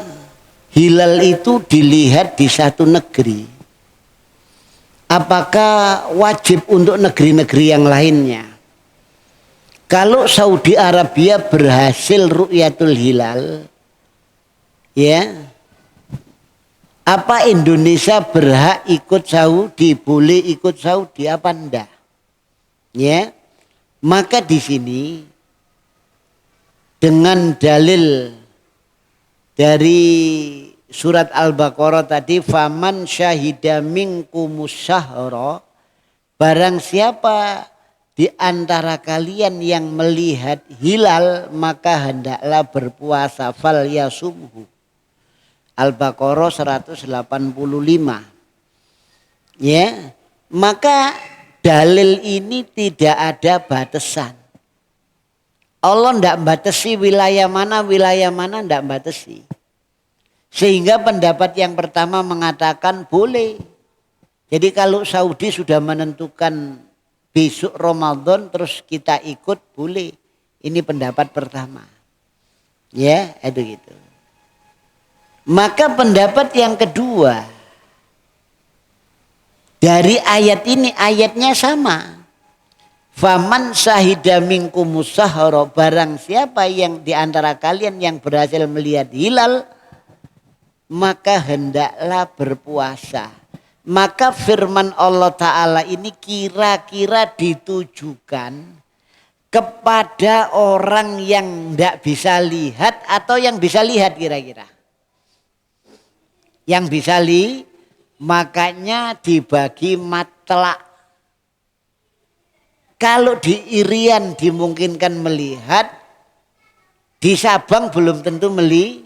hilal itu dilihat di satu negeri, apakah wajib untuk negeri-negeri yang lainnya? Kalau Saudi Arabia berhasil ru'yatul hilal, ya, apa Indonesia berhak ikut Saudi, boleh ikut Saudi apa enggak? Ya, maka di sini dengan dalil dari surat Al-Baqarah tadi, faman syahida minkumus syahra, barang siapa di antara kalian yang melihat hilal maka hendaklah berpuasa, fal yasumhu. Al-Baqarah 185. Ya, maka dalil ini tidak ada batasan. Allah tidak batasi wilayah mana tidak batasi. Sehingga pendapat yang pertama mengatakan boleh. Jadi kalau Saudi sudah menentukan besok Ramadan terus kita ikut boleh. Ini pendapat pertama. Ya, itu gitu. Maka pendapat yang kedua, dari ayat ini ayatnya sama. Faman syahida minkumus syahra, barang siapa yang di antara kalian yang berhasil melihat hilal maka hendaklah berpuasa. Maka firman Allah Ta'ala ini kira-kira ditujukan kepada orang yang tidak bisa lihat atau yang bisa lihat kira-kira. Yang bisa lihat, makanya dibagi matlak. Kalau di Irian dimungkinkan melihat, di Sabang belum tentu melihat.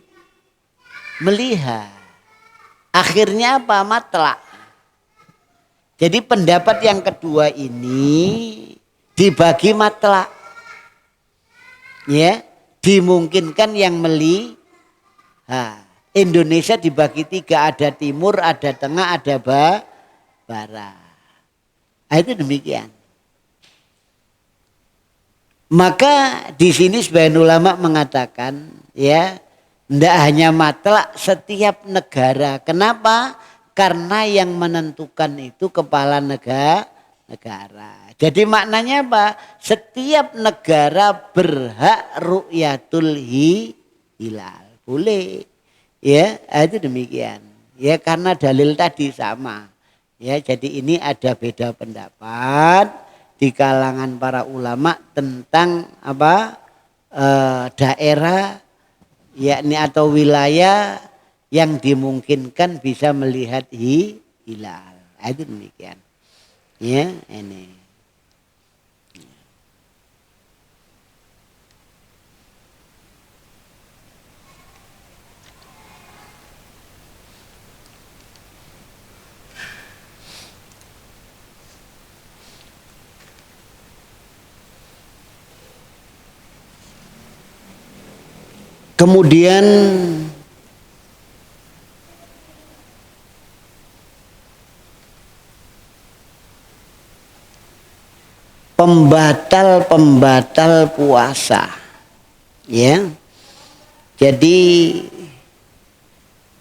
Akhirnya apa? Matlak. Jadi pendapat yang kedua ini dibagi matlak. Ya, dimungkinkan yang melihat. Indonesia dibagi 3, ada timur, ada tengah, ada barat. Itu demikian. Maka di sini sebagian ulama mengatakan ya, tidak hanya matlak setiap negara. Kenapa? Karena yang menentukan itu kepala negara. Jadi maknanya apa? Setiap negara berhak ru'yatul hilal. Boleh. Ya, itu demikian. Ya, karena dalil tadi sama. Ya, jadi ini ada beda pendapat di kalangan para ulama tentang apa? Daerah yakni atau wilayah yang dimungkinkan bisa melihat hilal. Itu demikian. Ya, ini. Kemudian pembatal puasa. Ya. Jadi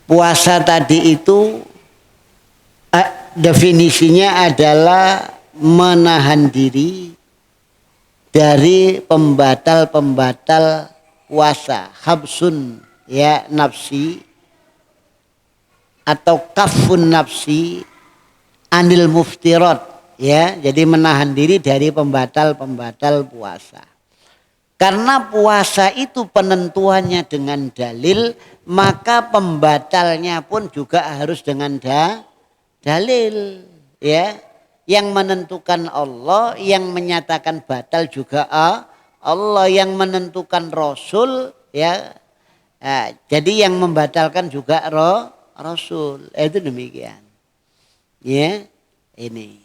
puasa tadi itu definisinya adalah menahan diri dari pembatal puasa, habsun ya nafsi atau kafun nafsi anil muftirat ya, jadi menahan diri dari pembatal puasa. Karena puasa itu penentuannya dengan dalil, maka pembatalnya pun juga harus dengan dalil ya. Yang menentukan Allah, yang menyatakan batal juga Allah, yang menentukan Rasul ya. Nah, jadi yang membatalkan juga Rasul. Itu demikian. Ya, ini.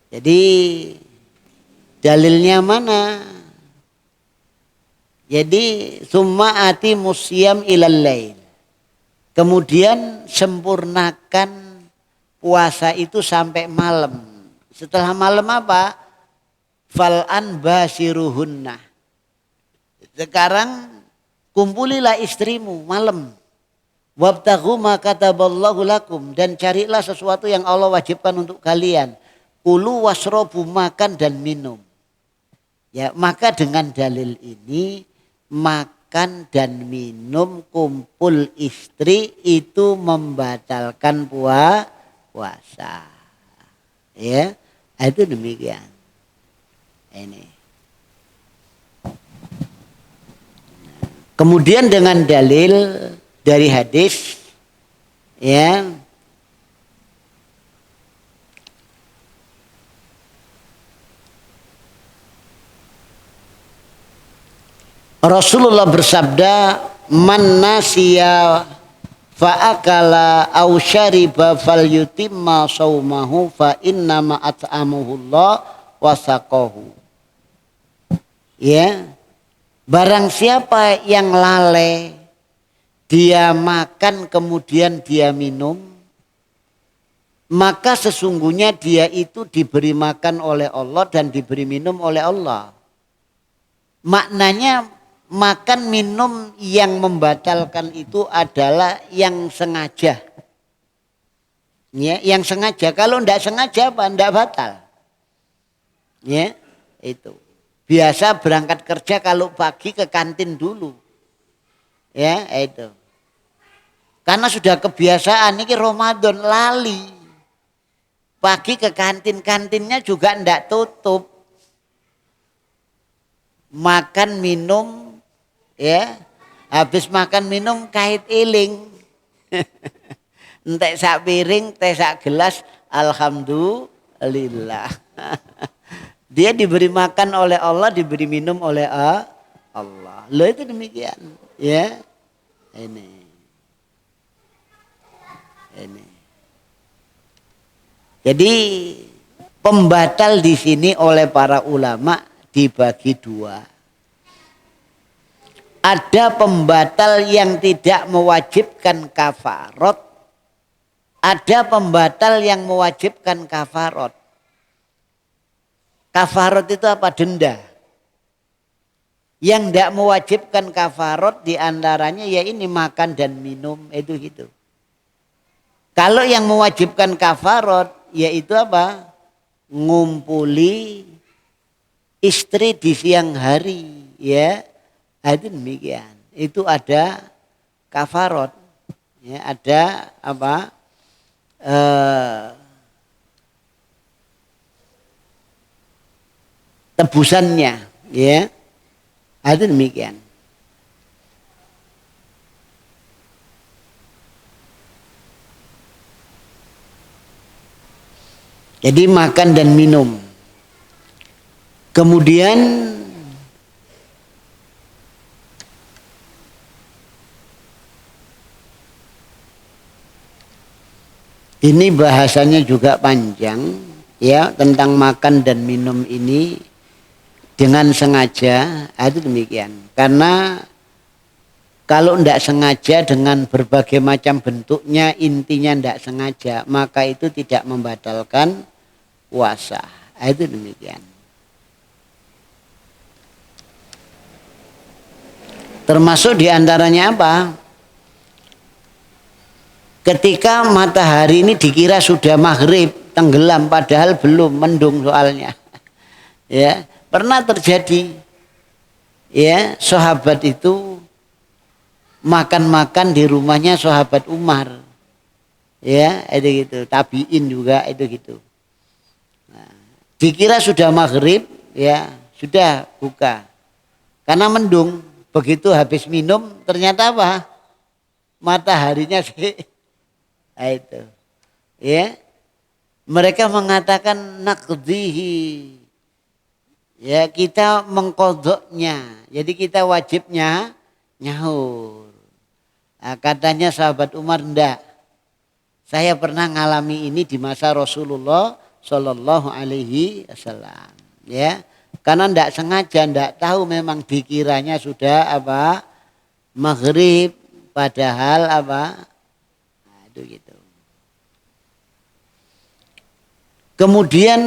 Jadi dalilnya mana? Jadi summa ati musyam ilal lail. Kemudian sempurnakan puasa itu sampai malam. Setelah malam apa? Fal'an basiruhunna. Sekarang kumpulilah istrimu malam. Wabtaghu ma kataballahu lakum, dan carilah sesuatu yang Allah wajibkan untuk kalian. Kulu wasrobu, makan dan minum. Ya, maka dengan dalil ini makan dan minum kumpul istri itu membatalkan puasa. Ya, itu demikian. Ini. Kemudian dengan dalil dari hadis ya, Rasulullah bersabda, man nasiya fa'akala aw syariba falyutimma saumahu fa innama at'amuhullah wa saqahu. Ya, barang siapa yang lalai, dia makan kemudian dia minum, maka sesungguhnya dia itu diberi makan oleh Allah dan diberi minum oleh Allah. Maknanya makan minum yang membatalkan itu adalah yang sengaja. Ya, yang sengaja. Kalau tidak sengaja apa? Tidak batal. Ya, itu. Biasa berangkat kerja kalau pagi ke kantin dulu. Ya, itu. Karena sudah kebiasaan, ini Ramadan lali. Pagi ke kantin-kantinnya juga tidak tutup. Makan minum ya, habis makan minum kait iling. Entek sak piring, teh sak gelas, alhamdulillah. Dia diberi makan oleh Allah, diberi minum oleh Allah. Loh, itu demikian, ya. Ini. Jadi pembatal di sini oleh para ulama dibagi dua. Ada pembatal yang tidak mewajibkan kafarat. Ada pembatal yang mewajibkan kafarat. Kafarat itu apa? Denda. Yang tidak mewajibkan kafarat diantaranya ya ini makan dan minum, itu gitu. Kalau yang mewajibkan kafarat yaitu apa? Ngumpuli istri di siang hari, ya. Itu demikian. Itu ada kafarat. Ya, ada apa? Tebusannya, ya. Itu demikian. Jadi makan dan minum. Kemudian ini bahasanya juga panjang, ya, tentang makan dan minum ini dengan sengaja. Itu demikian. Karena kalau tidak sengaja dengan berbagai macam bentuknya, intinya tidak sengaja, maka itu tidak membatalkan puasa. Itu demikian. Termasuk diantaranya apa? Ketika matahari ini dikira sudah maghrib, tenggelam, padahal belum, mendung soalnya. Ya, pernah terjadi. Ya, sahabat itu makan-makan di rumahnya sahabat Umar. Ya, itu gitu. Tabiin juga itu gitu. Nah, dikira sudah maghrib, ya sudah buka. Karena mendung, begitu habis minum ternyata apa? Mataharinya sih. Nah, itu. Ya. Mereka mengatakan naqdihi. Ya, kita mengkodoknya. Jadi kita wajibnya nyahur. Nah, katanya sahabat Umar, enggak. Saya pernah ngalami ini di masa Rasulullah Shallallahu Alaihi Wasallam. Ya, karena enggak sengaja, enggak tahu, memang dikiranya sudah apa maghrib, padahal apa. Nah, itu gitu. Kemudian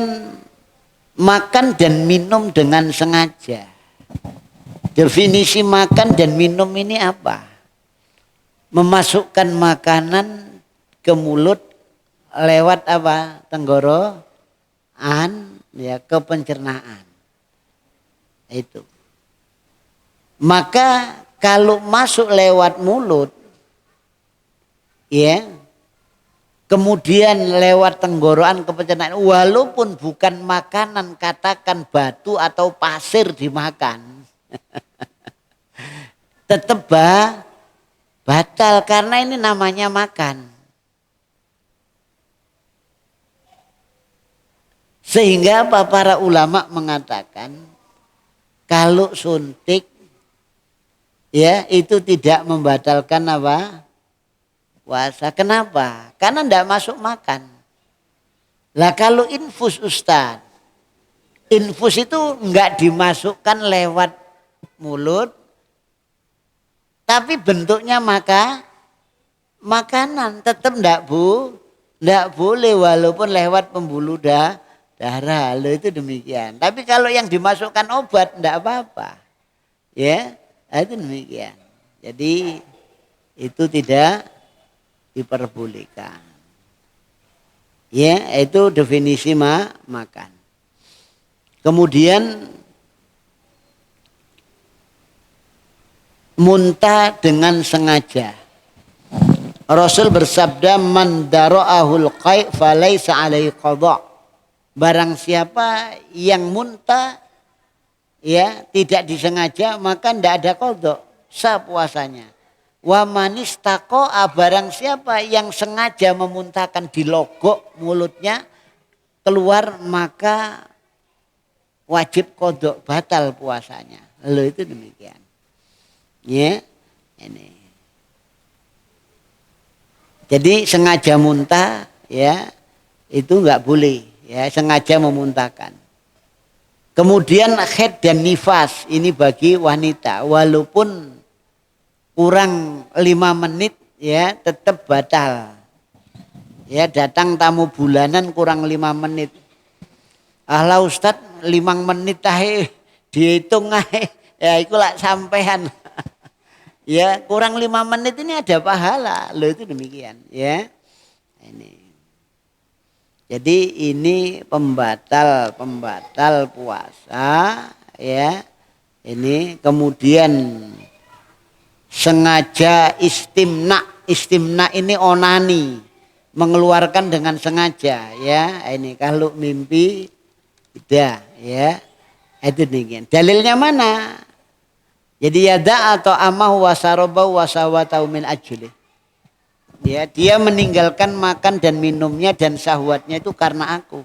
makan dan minum dengan sengaja. Definisi makan dan minum ini apa? Memasukkan makanan ke mulut lewat apa? Tenggorokan, ya, ke pencernaan. Itu. Maka kalau masuk lewat mulut, ya, kemudian lewat tenggorokan ke pencernaan, walaupun bukan makanan, katakan batu atau pasir dimakan, tetap batal karena ini namanya makan. Sehingga apa, para ulama mengatakan kalau suntik, ya, itu tidak membatalkan apa? Puasa. Kenapa? Karena tidak masuk makan. Lah kalau infus, Ustaz, infus itu enggak dimasukkan lewat mulut, tapi bentuknya makanan, tetap enggak boleh walaupun lewat pembuluh darah. Loh, itu demikian. Tapi kalau yang dimasukkan obat enggak apa-apa. Ya, itu demikian. Jadi itu tidak diperbolehkan. Ya, itu definisi makan. Kemudian muntah dengan sengaja. Rasul bersabda, man dara'ahul qai' falaisa alaihi qadha. Barang siapa yang muntah, ya, tidak disengaja, maka tidak ada qadha, sah puasanya. Wa manistaqa'a, barang siapa yang sengaja memuntahkan, dilogok mulutnya keluar, maka wajib qadha, batal puasanya. Lalu itu demikian. Ya, ini. Jadi sengaja muntah, ya, itu enggak boleh, ya, sengaja memuntahkan. Kemudian haid dan nifas, ini bagi wanita, walaupun kurang 5 menit, ya, tetap batal. Ya, datang tamu bulanan kurang 5 menit. Ahlah Ustaz, 5 menit tahe dihitung ae. Ya, ikulah sampean. Ya, kurang 5 menit ini ada pahala. Loh, itu demikian, ya. Ini. Jadi ini pembatal puasa ya. Ini kemudian sengaja istimna. Istimna ini onani, mengeluarkan dengan sengaja ya. Ini kalau mimpi tidak ya. Itu demikian. Dalilnya mana? Jadi yada atau amahu wasarobau wasawatau min ajli. Ya, dia meninggalkan makan dan minumnya dan syahwatnya itu karena aku.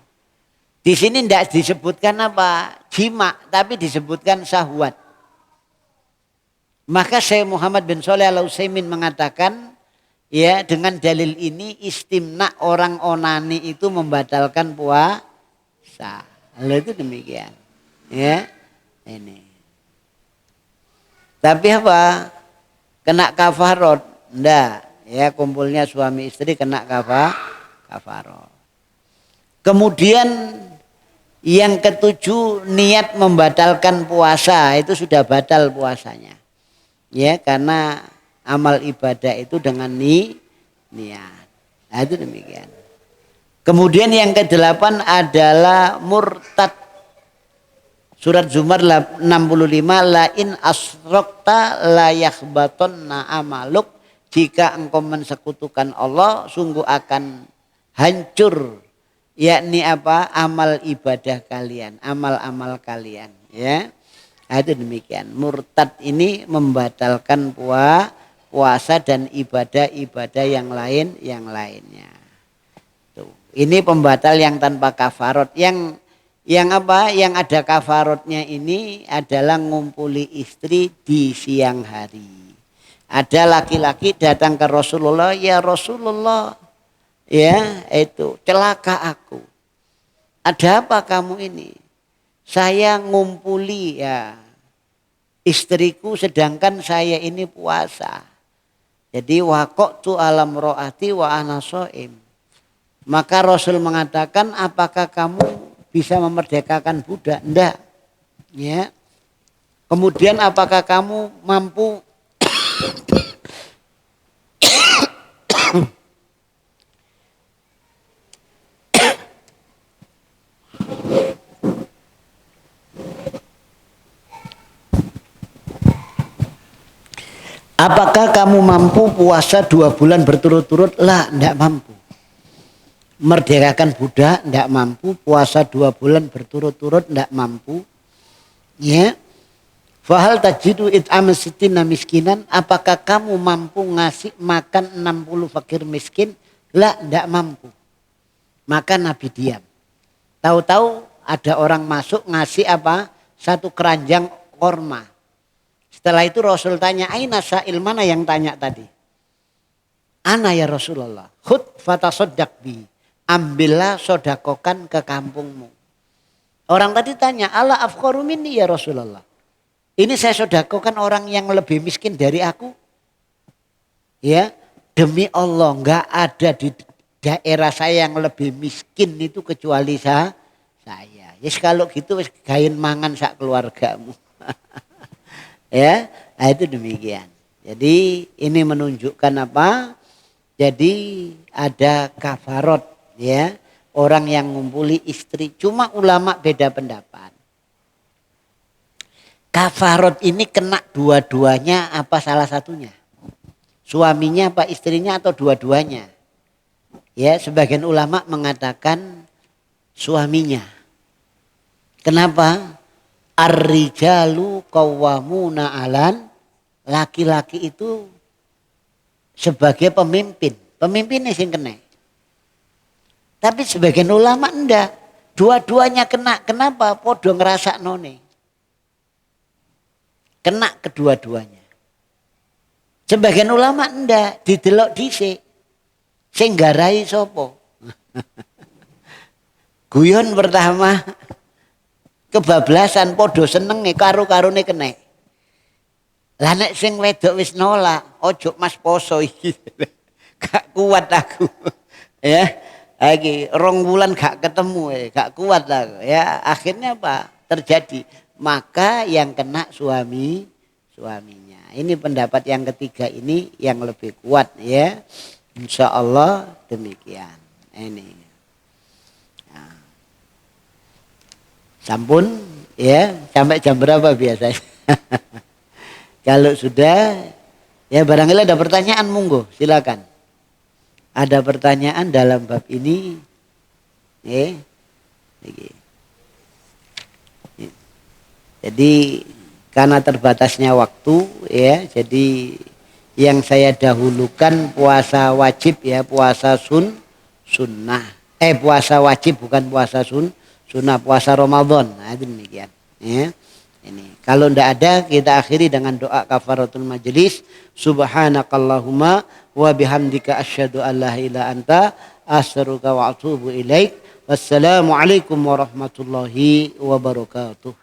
Di sini tidak disebutkan apa? Jima, tapi disebutkan syahwat. Maka Syekh Muhammad bin Shalih Al-Utsaimin mengatakan, ya dengan dalil ini istimna orang onani itu membatalkan puasa. Lalu itu demikian. Ya, ini. Tapi apa? Kena kafarot? Enggak. Ya kumpulnya suami istri kena kafarot. Kemudian yang ketujuh niat membatalkan puasa itu sudah batal puasanya. Ya karena amal ibadah itu dengan niat. Nah, itu demikian. Kemudian yang kedelapan adalah murtad. Surat Zumar 65 la in asrokta la yakhbatonna amaluk. Jika engkau mensekutukan Allah sungguh akan hancur yakni apa amal ibadah kalian, amal-amal kalian ya. Itu demikian. Murtad ini membatalkan puasa dan ibadah-ibadah yang lainnya. Tuh. Ini pembatal yang tanpa kafarot. Yang apa? Yang ada kafarotnya ini adalah ngumpuli istri di siang hari. Ada laki-laki datang ke Rasulullah, ya Rasulullah, ya itu celaka aku. Ada apa kamu ini? Saya ngumpuli ya istriku sedangkan saya ini puasa. Jadi waqatu alam ro'ati wa ana shaim. Maka Rasul mengatakan apakah kamu bisa memerdekakan budak? Enggak. Ya. Kemudian apakah kamu mampu apakah kamu mampu puasa 2 bulan berturut-turut? Lah, enggak mampu. Merdekakan budak enggak mampu, puasa 2 bulan berturut-turut enggak mampu. Ya. Fahal tajidu it'am sittina miskinan, apakah kamu mampu ngasih makan 60 fakir miskin? Lah, enggak mampu. Maka Nabi diam. Tahu-tahu ada orang masuk ngasih apa? 1 keranjang korma. Setelah itu Rasul tanya, aina sa'il, mana yang tanya tadi? Ana ya Rasulullah. Khud fatasoddaq bi. Ambillah sodakokan ke kampungmu. Orang tadi tanya, ala afkharu minni ya Rasulullah. Ini saya sodakokan orang yang lebih miskin dari aku. Ya, demi Allah enggak ada di daerah saya yang lebih miskin itu kecuali saya. Yes kalau gitu gain mangan sak keluargamu. Ya, nah itu demikian. Jadi ini menunjukkan apa? Jadi ada kafarot ya, orang yang ngumpuli istri. Cuma ulama beda pendapat. Kafarot ini kena dua-duanya apa salah satunya? Suaminya apa istrinya atau dua-duanya? Ya, sebagian ulama mengatakan suaminya. Kenapa? Ar-rijalu qawwamuna 'alan, laki-laki itu sebagai pemimpin. Pemimpinnya sing kena. Tapi sebagian ulama enggak. Dua-duanya kena. Kenapa? Podo ngerasa none. Kena kedua-duanya. Sebagian ulama enggak. Didelok dhisik. Sing garai sapa? Guyon pertama kebablasan podo senenge karo-karone kena. Lah nek sing wedok wis nolak, ojo Mas poso iki. Gak kuat aku. Ya, lagi 2 bulan gak ketemu, gak kuat aku. Ya, akhirnya apa? Terjadi. Maka yang kena suaminya. Ini pendapat yang ketiga ini yang lebih kuat ya. Insya Allah demikian. Ini. Nah. Sampun ya, sampai jam berapa biasanya? Kalau sudah, ya barangkali ada pertanyaan, monggo silakan. Ada pertanyaan dalam bab ini? Jadi karena terbatasnya waktu, ya, jadi yang saya dahulukan puasa wajib, ya, puasa sunnah. Puasa wajib bukan puasa sunnah, puasa Ramadan. Nah, itu demikian. Ya. Ini kalau ndak ada kita akhiri dengan doa kafaratul majelis. Subhanakallahumma wa bihamdika asyhadu an la ilaha illa anta astaghfiruka wa atubu ilaik. Wassalamualaikum warahmatullahi wabarakatuh.